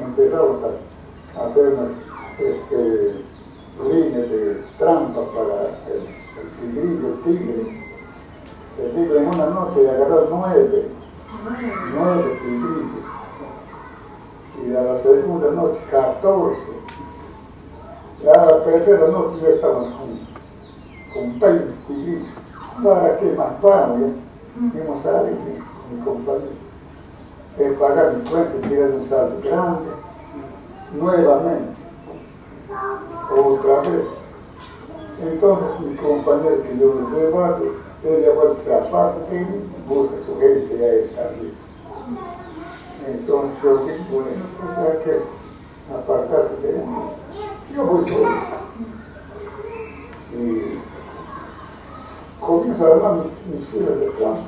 empezamos a hacer líneas de trampa para el tigre. El tigre en una noche agarró 9 tigrillos. Y a la segunda noche 14. Y a la tercera noche ya estamos con 20 tigrillos. ¿Para qué más vamos? Ya hemos salido, mi compañero. Pagar mi cuenta y tirar un salto grande, nuevamente, otra vez. Entonces mi compañero que yo les he llevado, ella vuelve aparte de mí, busca su gente y ahí está arriba. Entonces yo digo, bueno, pues hay que apartarse de mí. Yo voy solo. Y comienzo a armar mis filas de campo.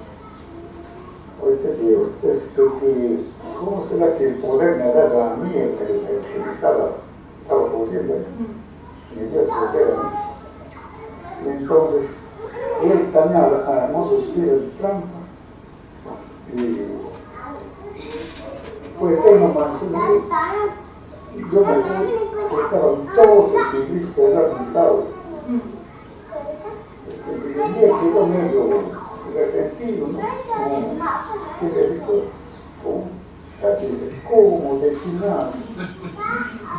Ahorita digo, que, ¿cómo será que el poder me ha dado a mí, el que me estaba jodiendo? Me dio el poder a mí. Y entonces, él también armó sus filas de trampa. Y pues tengo mansión. Yo me fui, estaban todos los tigrillos cerrados mis aulas. El día quedó medio resentido, ¿no? Que le dijo, ¿cómo destinado?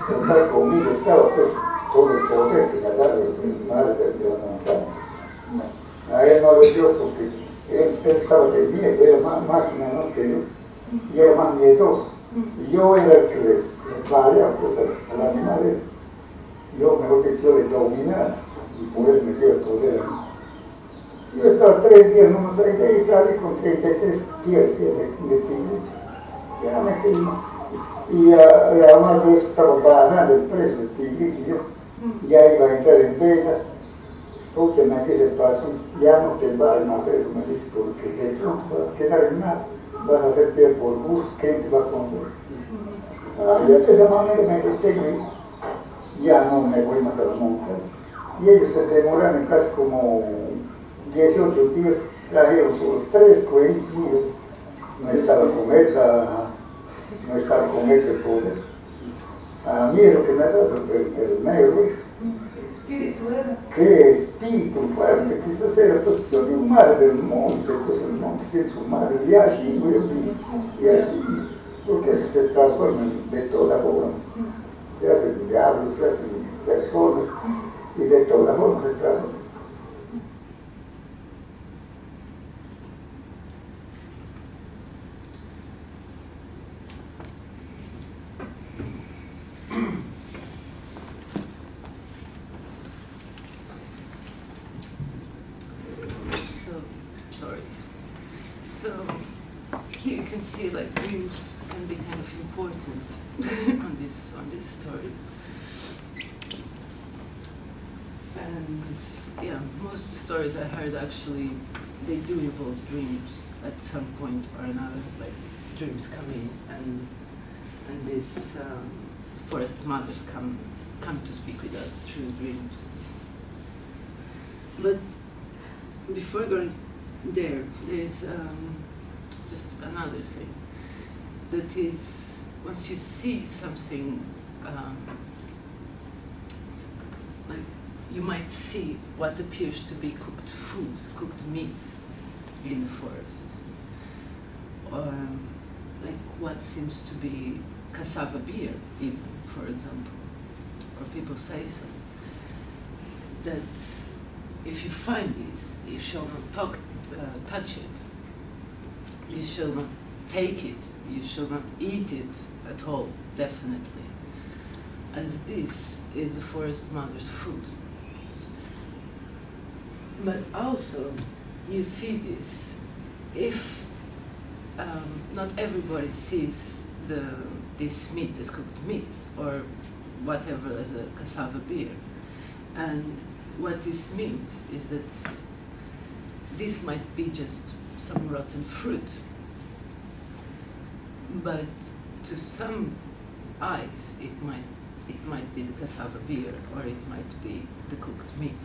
Contar conmigo estaba pues todo el poder que me daba el madre de la montaña. A él no le dio porque él estaba de miedo, era más menor que yo, y era más miedoso. Y yo era el que le valía pues al animal ese. Yo, mejor dicho, le dominaba, y por eso me dio el poder a mí. Yo estaba 3 días, no sé, de ahí salí con 33 pies de tigrillos. Ya me quedé. Y además de eso estaba bajando el precio del tigrillo. Ya iba a entrar en venta. Pucha, me dice el patrón, ya no te va a hacer eso, me dice, porque de pronto vas a quedar en nada. Vas a hacer piel por gusto, ¿quién te va a comprar? Y de esa manera me detengo y ya no me voy más a la montaña. Y ellos se demoraron casi como 18 días, trajeron solo 3 cuentos míos. No estaba con ese poder. A mí es lo que me ha dado el negro. Espíritu era. Qué espíritu fuerte, quizás era pues un madre del monte, pues el monte tiene su madre, y así, porque eso se transforma de toda forma. Se hacen diablos, se hacen personas, y de toda forma se transforma. So here you can see like dreams can be kind of important on these stories. And yeah, most stories I heard actually they do involve dreams at some point or another, like dreams come in and these forest mothers come to speak with us through dreams. But before going there is just another thing. That is, once you see something, like you might see what appears to be cooked food, cooked meat in the forest, or like what seems to be cassava beer, even, for example, or people say so. That if you find this, you shall not touch it. You shall not take it. You shall not eat it at all, definitely. As this is the forest mother's food. But also, you see this, if not everybody sees this meat as cooked meat, or whatever as a cassava beer. And what this means is that this might be just some rotten fruit, but to some eyes it might be the cassava beer, or it might be the cooked meat.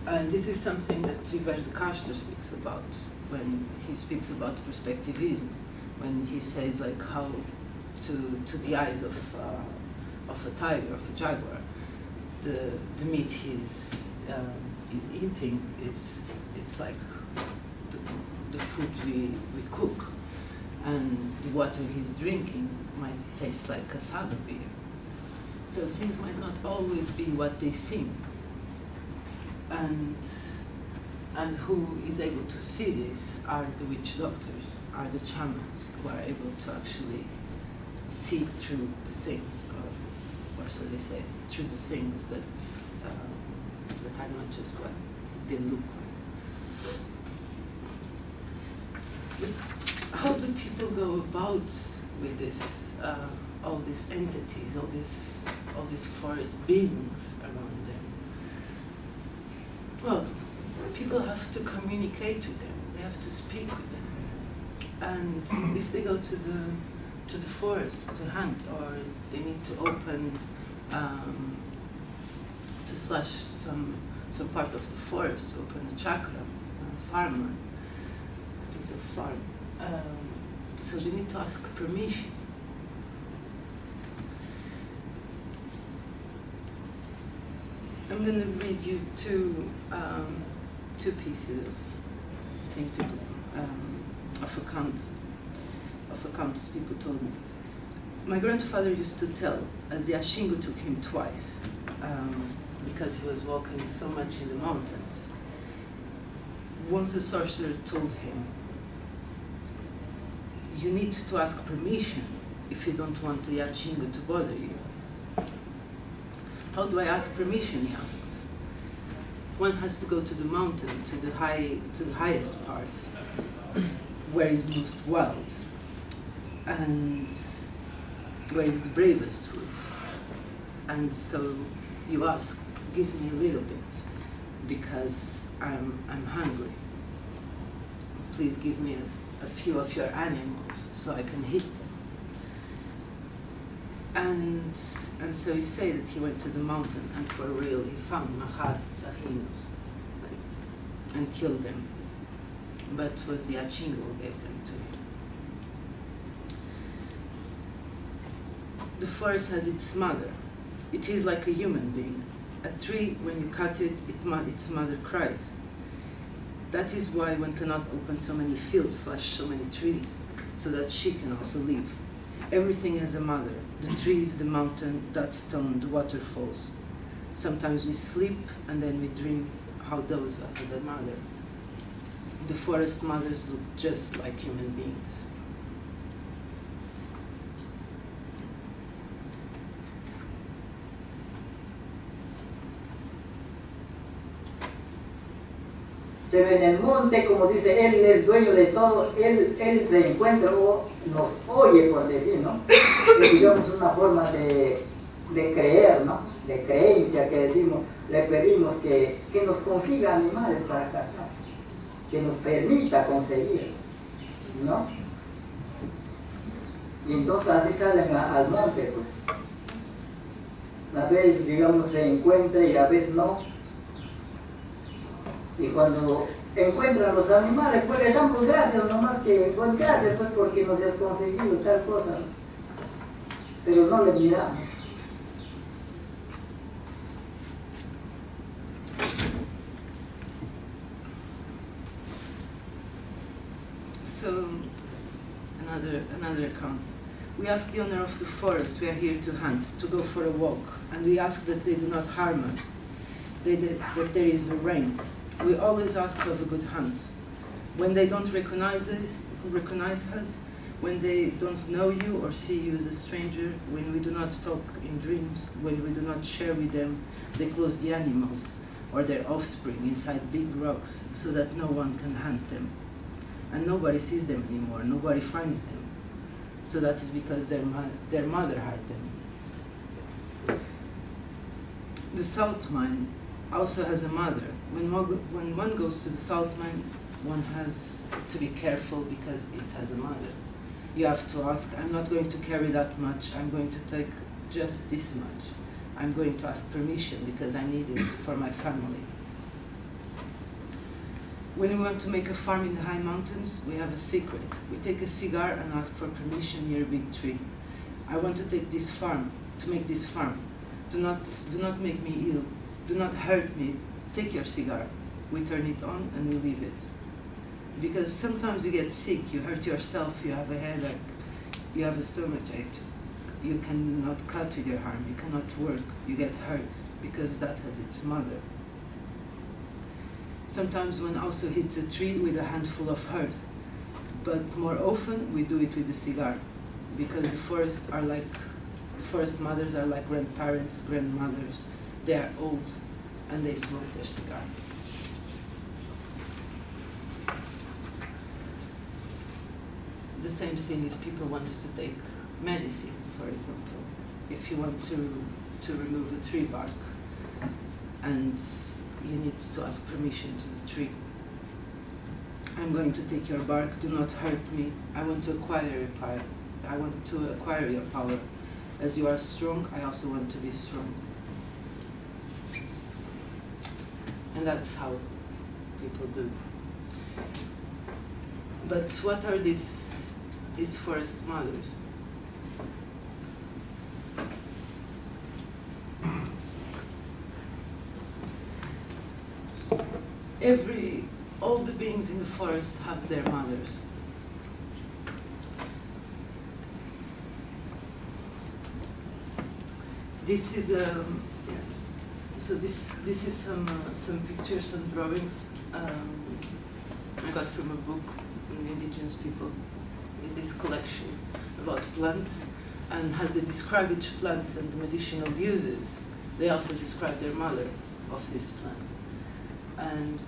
And this is something that Roberto Castro speaks about when he speaks about perspectivism, when he says like how to the eyes of a tiger, of a jaguar, the meat he's eating it's like the food we cook, and the water he's drinking might taste like cassava beer. So things might not always be what they seem. And who is able to see this are the witch doctors, are the shamans, who are able to actually see through the things, or so they say, through the things that are not just what they look like. But how do people go about with this, all these entities, all these forest beings around them? Well, people have to communicate with them. They have to speak with them. And if they go to the forest to hunt, or they need to open, to slash some part of the forest, open a chakra, a farmland, a piece of farm. So they need to ask permission. I'm going to read you two pieces of accounts people told me. My grandfather used to tell, as the Ashingo took him twice, because he was walking so much in the mountains. Once a sorcerer told him, you need to ask permission if you don't want the Ashingo to bother you. How do I ask permission, he asked. One has to go to the mountain, to the highest part, where is most wild, and where is the bravest wood. And so you ask, give me a little bit, because I'm hungry. Please give me a few of your animals so I can hit them. And so he said that he went to the mountain, and for real he found Mahas Sahinos and killed them. But it was the Achingo who gave them to him. The forest has its mother. It is like a human being. A tree, when you cut it, its mother cries. That is why one cannot open so many fields, slash so many trees, so that she can also live. Everything has a mother. The trees, the mountain, that stone, the waterfalls. Sometimes we sleep and then we dream how those are the mother. The forest mothers look just like human beings. Pero en el monte, como dice, él es dueño de todo, él se encuentra o nos oye, por decir, ¿no? Es, digamos, una forma de creer, ¿no? De creencia que decimos, le pedimos que nos consiga animales para cazar, que nos permita conseguir, ¿no? Y entonces así salen al monte, pues. A veces, digamos, se encuentra y a veces no. Y cuando encuentran los animales, pues le damos gracias, nomás que, pues gracias pues porque nos has conseguido tal cosa, ¿no? Pero no les miramos. So, another account. We ask the owner of the forest, we are here to hunt, to go for a walk, and we ask that they do not harm us, that there is no rain. We always ask to have a good hunt. When they don't recognize us, when they don't know you or see you as a stranger, when we do not talk in dreams, when we do not share with them, they close the animals or their offspring inside big rocks so that no one can hunt them. And nobody sees them anymore, nobody finds them. So that is because their mother had them. The salt mine also has a mother. When one goes to the salt mine, one has to be careful because it has a mother. You have to ask, I'm not going to carry that much, I'm going to take just this much. I'm going to ask permission because I need it for my family. When we want to make a farm in the high mountains, we have a secret. We take a cigar and ask for permission near a big tree. I want to take this farm, to make this farm. Do not make me ill. Do not hurt me. Take your cigar. We turn it on and we leave it. Because sometimes you get sick, you hurt yourself, you have a headache, you have a stomachache. You cannot cut with your arm, you cannot work, you get hurt because that has its mother. Sometimes one also hits a tree with a handful of earth, but more often we do it with a cigar because the forest mothers are like grandparents, grandmothers. They are old and they smoke their cigar. The same thing if people want to take medicine, for example. If you want to remove a tree bark and you need to ask permission to the tree. I'm going to take your bark, do not hurt me. I want to acquire your power. I want to acquire your power. As you are strong, I also want to be strong. And that's how people do. But what are these forest mothers? All the beings in the forest have their mothers. This is so this is some pictures, some drawings I got from a book on the indigenous people in this collection about plants, and as they describe each plant and the medicinal uses, they also describe their mother of this plant. And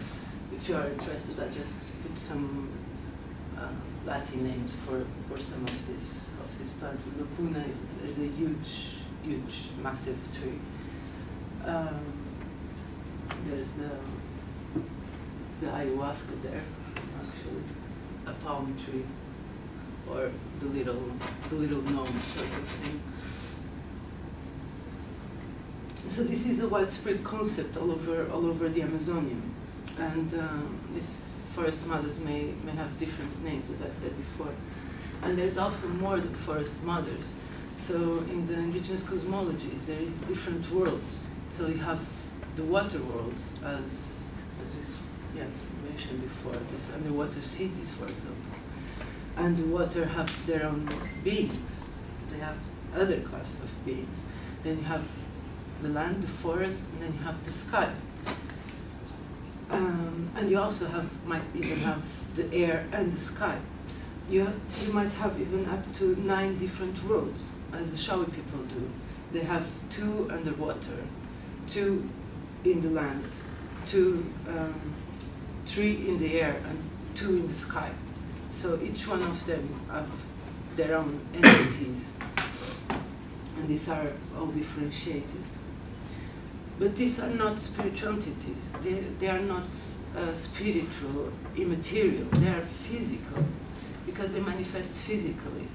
if you are interested, I just put some Latin names for some of these plants. The lupuna is a huge, massive tree. There's the ayahuasca there, actually, a palm tree, or the little gnome sort of thing. So this is a widespread concept all over the Amazonian, and these forest mothers may have different names, as I said before. And there's also more than forest mothers. So in the indigenous cosmologies, there is different worlds. So you have the water world, as you mentioned before, these underwater cities, for example. And the water have their own beings. They have other classes of beings. Then you have the land, the forest, and then you have the sky. And you also might even have the air and the sky. You might have even up to 9 different worlds, as the Shawi people do. They have 2 underwater, 2 in the land, 3 in the air, and 2 in the sky. So each one of them have their own entities, and these are all differentiated. But these are not spiritual entities. They are not spiritual, immaterial. They are physical, because they manifest physically.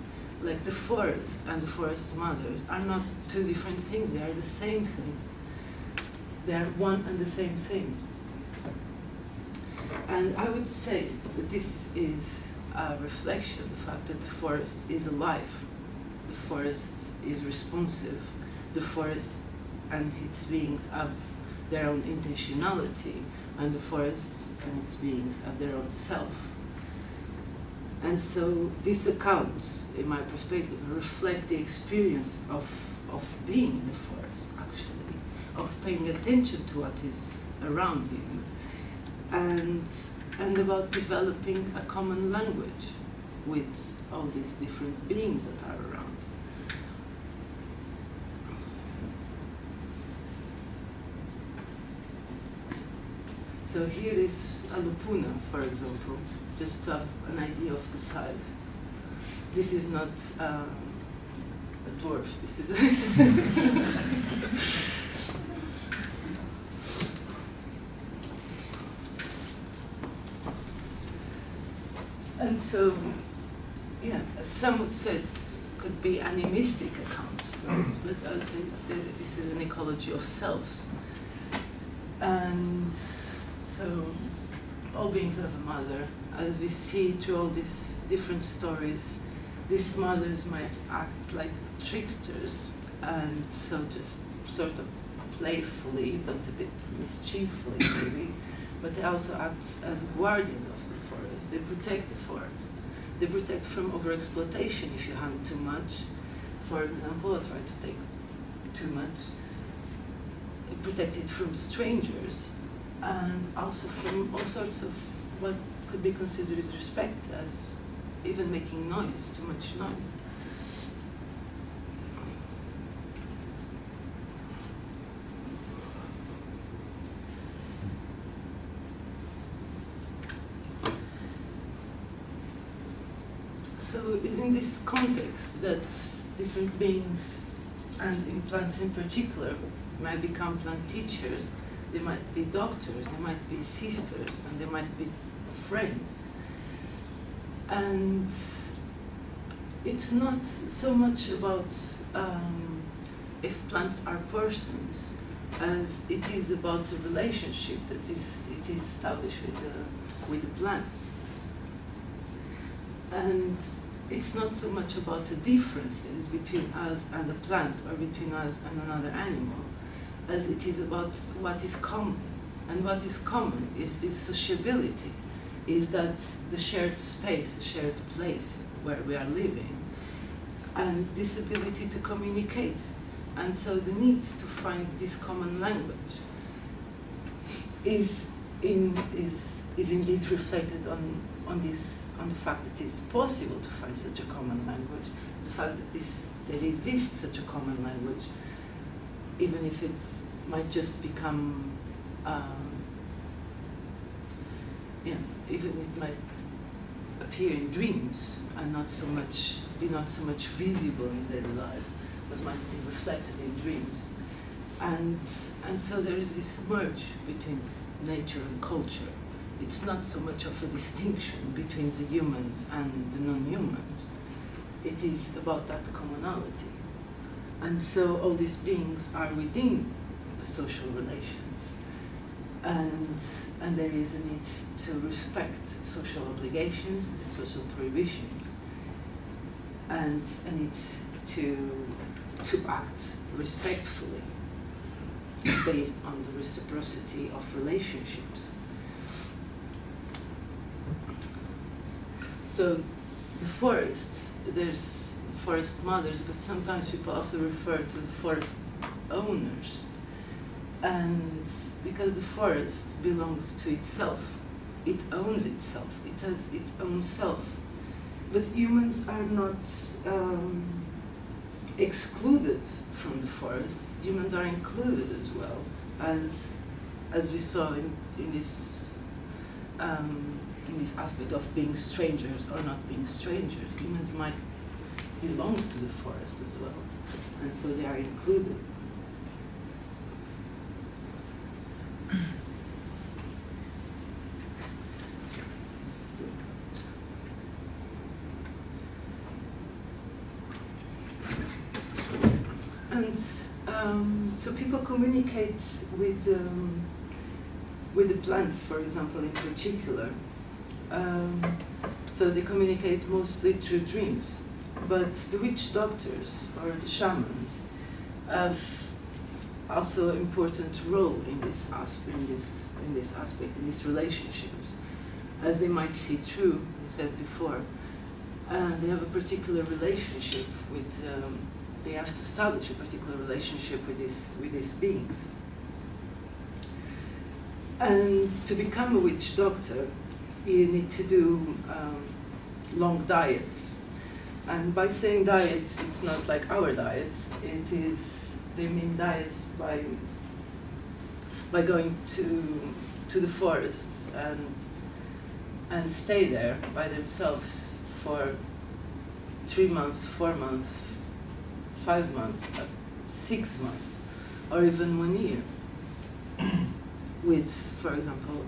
Like the forest and the forest mothers are not 2 different things. They are the same thing. They are one and the same thing. And I would say that this is a reflection of the fact that the forest is alive. The forest is responsive. The forest and its beings have their own intentionality, and the forests and its beings have their own self. And so these accounts, in my perspective, reflect the experience of being in the forest, actually, of paying attention to what is around you, and about developing a common language with all these different beings that are around. So here is a lupuna, for example, just to have an idea of the size. This is not a dwarf. This is and so, yeah, some would say it could be animistic account, right? But I would say this is an ecology of selves. And so all beings have a mother. As we see through all these different stories, these mothers might act like tricksters, and so just sort of playfully, but a bit mischievously maybe, but they also act as guardians of the forest. They protect the forest. They protect from overexploitation if you hunt too much, for example, or try to take too much. They protect it from strangers, and also from all sorts of what could be considered disrespect, as even making noise, too much noise. So it's in this context that different beings, and in plants in particular, might become plant teachers. They might be doctors, they might be sisters, and they might be friends. And it's not so much about if plants are persons, as it is about the relationship that it is established with the plants. And it's not so much about the differences between us and a plant, or between us and another animal, as it is about what is common. And what is common is this sociability, is that the shared space, the shared place where we are living, and this ability to communicate. And so the need to find this common language is indeed reflected on the fact that it is possible to find such a common language, the fact that there exists such a common language, even if it might just become, even it might appear in dreams and be not so much visible in daily life, but might be reflected in dreams. And so there is this merge between nature and culture. It's not so much of a distinction between the humans and the non-humans. It is about that commonality. And so all these beings are within the social relations. And there is a need to respect social obligations, social prohibitions, and a need to act respectfully based on the reciprocity of relationships. So the forests, there's forest mothers, but sometimes people also refer to the forest owners. And because the forest belongs to itself, it owns itself, it has its own self. But humans are not excluded from the forests. Humans are included as well, as we saw in this aspect of being strangers or not being strangers. Humans might belong to the forest as well, and so they are included. And so people communicate with the plants, for example, in particular. So they communicate mostly through dreams. But the witch doctors or the shamans have also an important role in this aspect, in these relationships, as they might see through, as I said before. They have a particular relationship with. They have to establish a particular relationship with these beings. And to become a witch doctor, you need to do long diets. And by saying diets, it's not like our diets. They mean diets by going to the forests and stay there by themselves for 3 months, 4 months, 5 months, 6 months, or even 1 year, with, for example,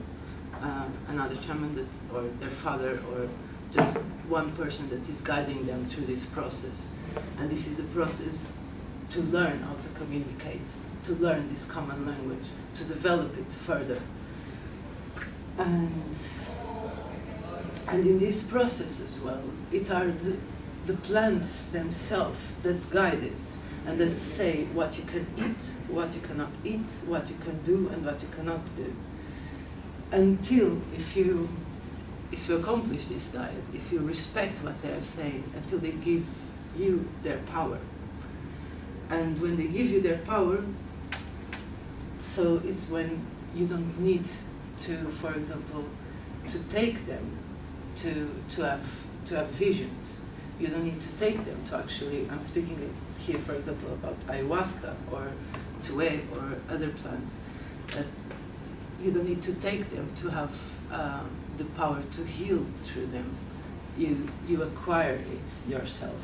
another shaman that, or their father, or just one person that is guiding them through this process. And this is a process to learn how to communicate, to learn this common language, to develop it further. And in this process as well, it are the plants themselves that guide it and that say what you can eat, what you cannot eat, what you can do and what you cannot do. Until if you accomplish this diet, if you respect what they are saying, until they give you their power. And when they give you their power, so it's when you don't need to, for example, to take them to have visions. You don't need to take them to actually, I'm speaking here, for example, about ayahuasca or tué or other plants, that you don't need to take them to have the power to heal through them. You acquire it yourself.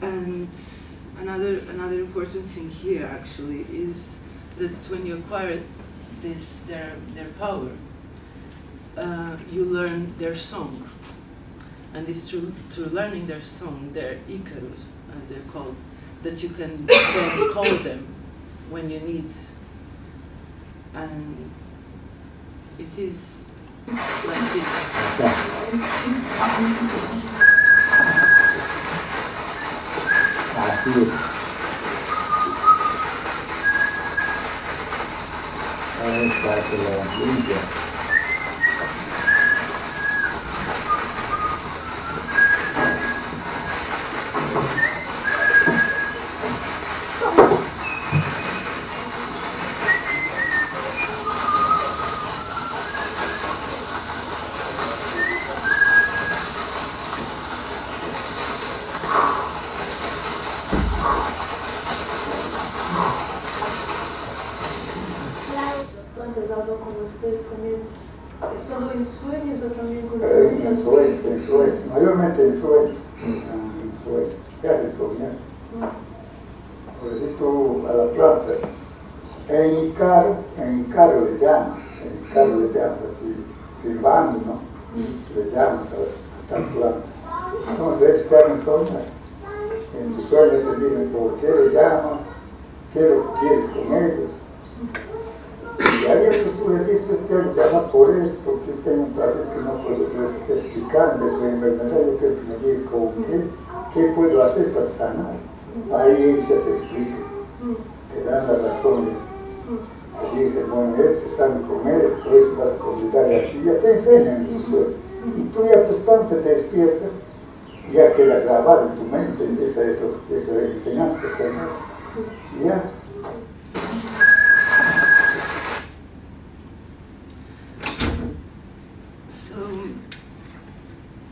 And another important thing here actually is that when you acquire their power, you learn their song, and it's through learning their song, their echoes, as they're called, that you can then call them when you need. And it is like this. Así es. Ahora está que la limpia. Antes hablo con usted también. ¿Es solo en sueños o también con En sueños, mayormente en sueños. ¿Qué hace soñar? Por decir tú a la planta, en Icaro le llamas, así, silbando, ¿no? Le llamas a tal planta. Entonces ellos te hacen soñar. En tus sueños te dicen por qué le llamas, qué es lo que quieres con ellos. Y hay otros tú le dices que él llama por esto, porque tengo un placer que no puedo explicar de su enfermedad, yo quiero que me diga como qué puedo hacer para sanar. Ahí él se te explica, te dan las razones, te dicen, bueno, él se sabe con esto, eso vas a convidar así, ya te enseñan en tu sueño. Y tú ya pues cuando te despiertas, ya queda grabado en tu mente esa enseñanza que tenés. Ya.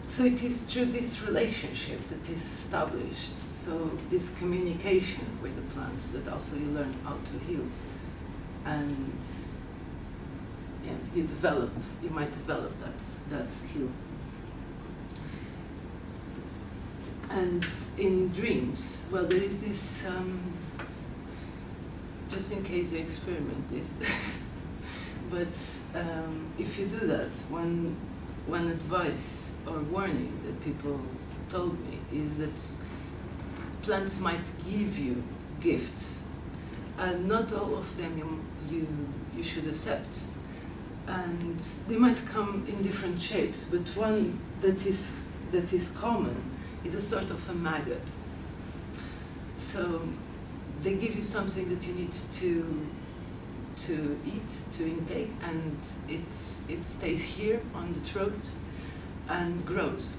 So it is through this relationship that is established, so this communication with the plants, that also you learn how to heal. And yeah, you might develop that skill. And in dreams, well, there is this, just in case you experiment this, but if you do that, one advice or warning that people told me is that plants might give you gifts, and not all of them you should accept. And they might come in different shapes, but one that is common is a sort of a maggot. So they give you something that you need to eat, to intake, and it stays here on the throat and grows.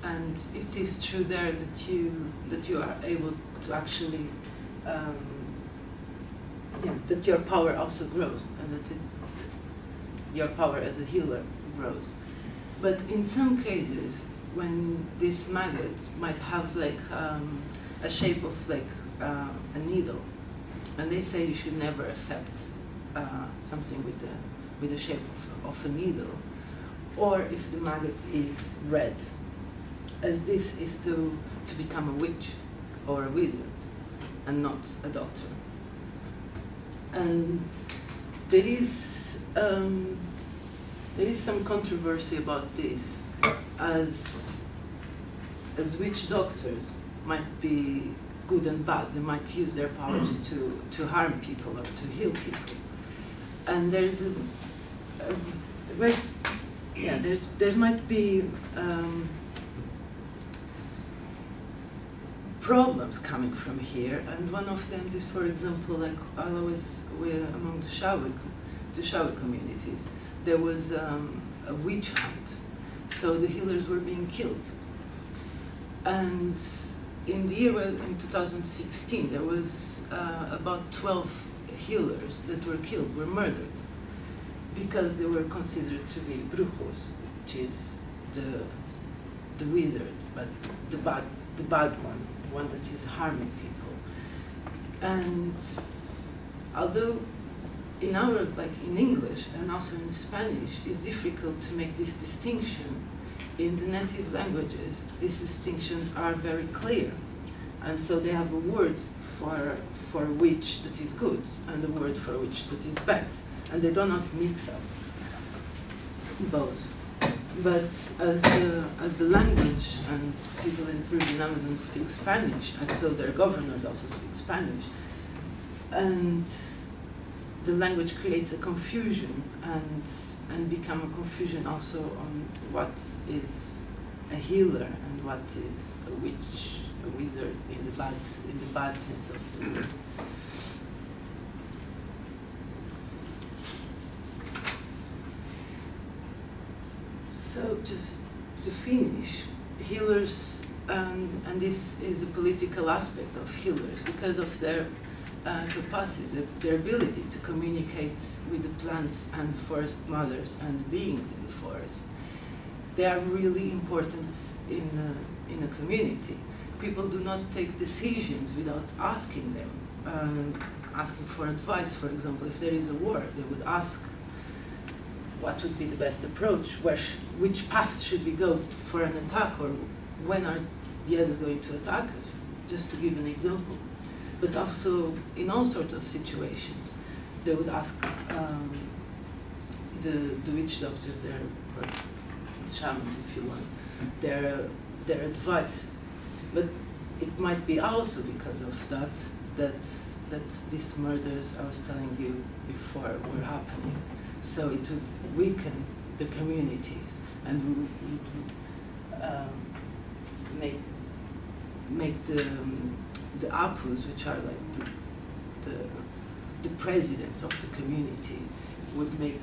And it is through there that you are able to actually that your power also grows, and that your power as a healer grows. But in some cases, when this maggot might have like a shape of like a needle, and they say you should never accept something with the shape of a needle, or if the maggot is red, as this is to become a witch or a wizard and not a doctor. And there is some controversy about this, as witch doctors might be good and bad. They might use their powers to harm people or to heal people. And there's there might be problems coming from here, and one of them is, for example, like among the Shawe communities, there was a witch hunt, so the healers were being killed. And in 2016, there was about 12 healers that were killed, were murdered, because they were considered to be brujos, which is the wizard, but the bad one that is harming people. And although in in English and also in Spanish, it's difficult to make this distinction, in the native languages, these distinctions are very clear. And so they have words for which that is good and a word for which that is bad. And they do not mix up both. But as the language, and people in Peruvian Amazon speak Spanish, and so their governors also speak Spanish, and the language creates a confusion and become a confusion also on what is a healer and what is a witch, a wizard in the bad sense of the word. So just to finish, healers, and this is a political aspect of healers, because of their capacity, their ability to communicate with the plants and forest mothers and beings in the forest. They are really important in a community. People do not take decisions without asking them, asking for advice. For example, if there is a war, they would ask what would be the best approach, which path should we go for an attack, or when are the others going to attack us, just to give an example. But also in all sorts of situations, they would ask the witch doctors, or shamans if you want, their advice. But it might be also because of that these murders I was telling you before were happening. So it would weaken the communities and would make the apus, which are like the presidents of the community, would make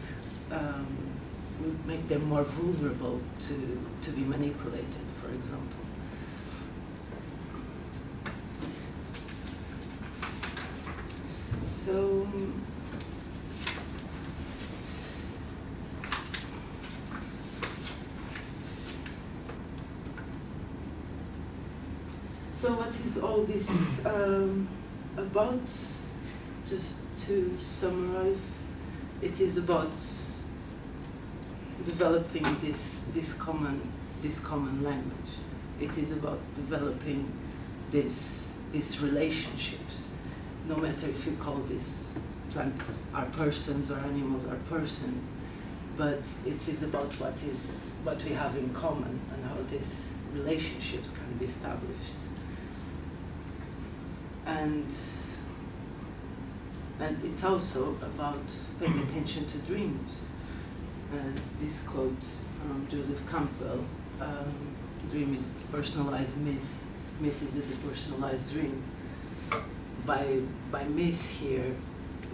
them more vulnerable to be manipulated, for example. So what is all this about? Just to summarize, it is about developing this common language. It is about developing these relationships. No matter if you call these plants are persons or animals are persons, but it is about what we have in common and how these relationships can be established. And it's also about paying attention to dreams. As this quote from Joseph Campbell, dream is personalized myth, myth is the depersonalized dream. By myth here,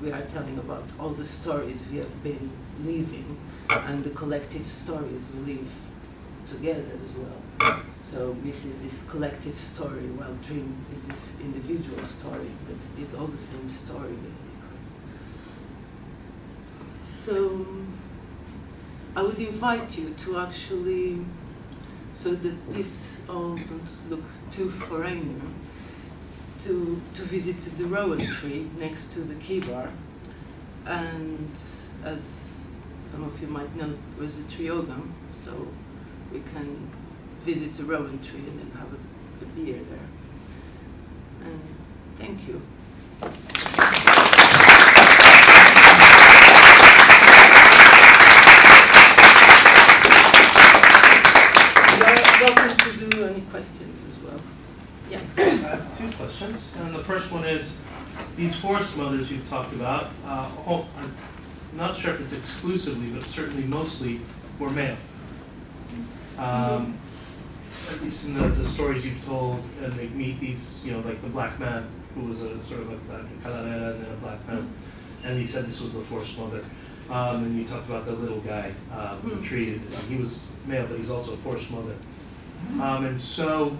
we are telling about all the stories we have been living and the collective stories we live together as well. So myth is this collective story, while dream is this individual story, but it is all the same story basically. So I would invite you to actually, so that this all don't look too foreign, to visit the rowan tree next to the kibar, and as some of you might know, was a triogam, so we can visit a rowan tree and then have a beer there. And thank you. Welcome to do any questions as well. Yeah. I have two questions, and the first one is, these forest mothers you've talked about, I'm not sure if it's exclusively, but certainly mostly were male. At least in the stories you've told, and they meet these, like the black man, who was a sort of a calavera and then a black man, and he said this was the forest mother. And you talked about the little guy who treated, he was male, but he's also a forest mother. And so,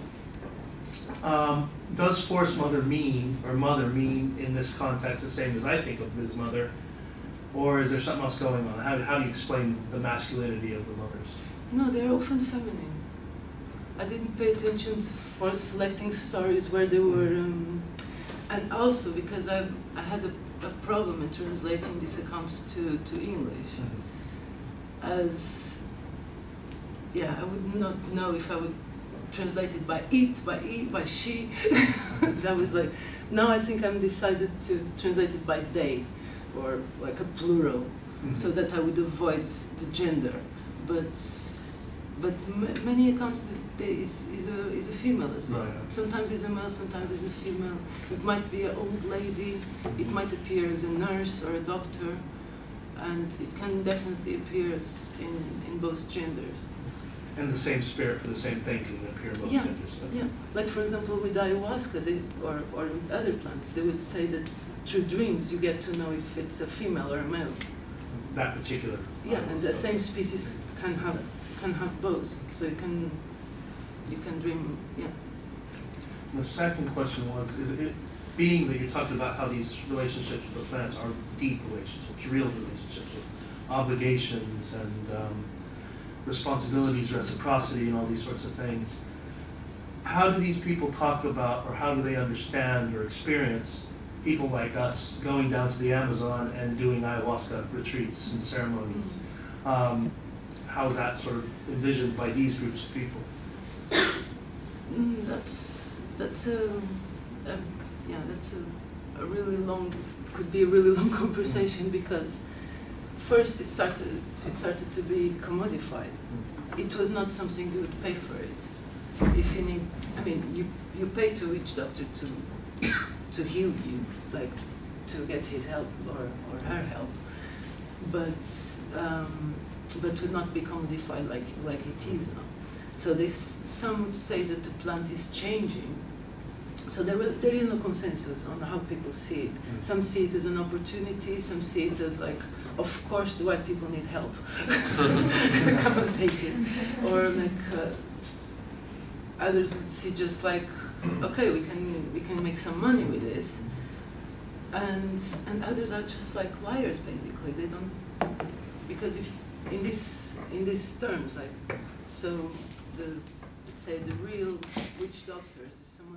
does forest mother mean, or mother mean in this context the same as I think of his mother, or is there something else going on? How do you explain the masculinity of the mothers? No, they're often feminine. I didn't pay attention for selecting stories where they were, and also because I had a problem in translating these accounts to English. As, I would not know if I would translate it by it, by she. That was like, now I think I'm decided to translate it by they, or like a plural, so that I would avoid the gender. But many accounts is a female as well. Right. Sometimes it's a male, sometimes it's a female. It might be an old lady, it might appear as a nurse or a doctor, and it can definitely appear as in both genders. And the same spirit for the same thinking that appear in both genders. Okay. Yeah. Like for example with ayahuasca, or with other plants, they would say that through dreams you get to know if it's a female or a male. That particular. Yeah, and the same species can have both, so you can dream. Yeah. And the second question was, is it being that you're talking about how these relationships with the plants are deep relationships, real relationships with obligations and responsibilities, reciprocity, and all these sorts of things. How do these people talk about, or how do they understand or experience people like us going down to the Amazon and doing ayahuasca retreats and ceremonies? How is that sort of envisioned by these groups of people? That's a really long, could be a really long conversation, because first it started to be commodified. It was not something you would pay for it. If you need, you pay to each doctor to heal you, like to get his help or her help, but would not be commodified like it is now. So some would say that the plant is changing. So there is no consensus on how people see it. Some see it as an opportunity, some see it as like, of course the white people need help. Come and take it. Or like others would see just like, okay, we can make some money with this. And others are just like liars basically. They don't, because if in these terms, like, so let's say the real witch doctors is someone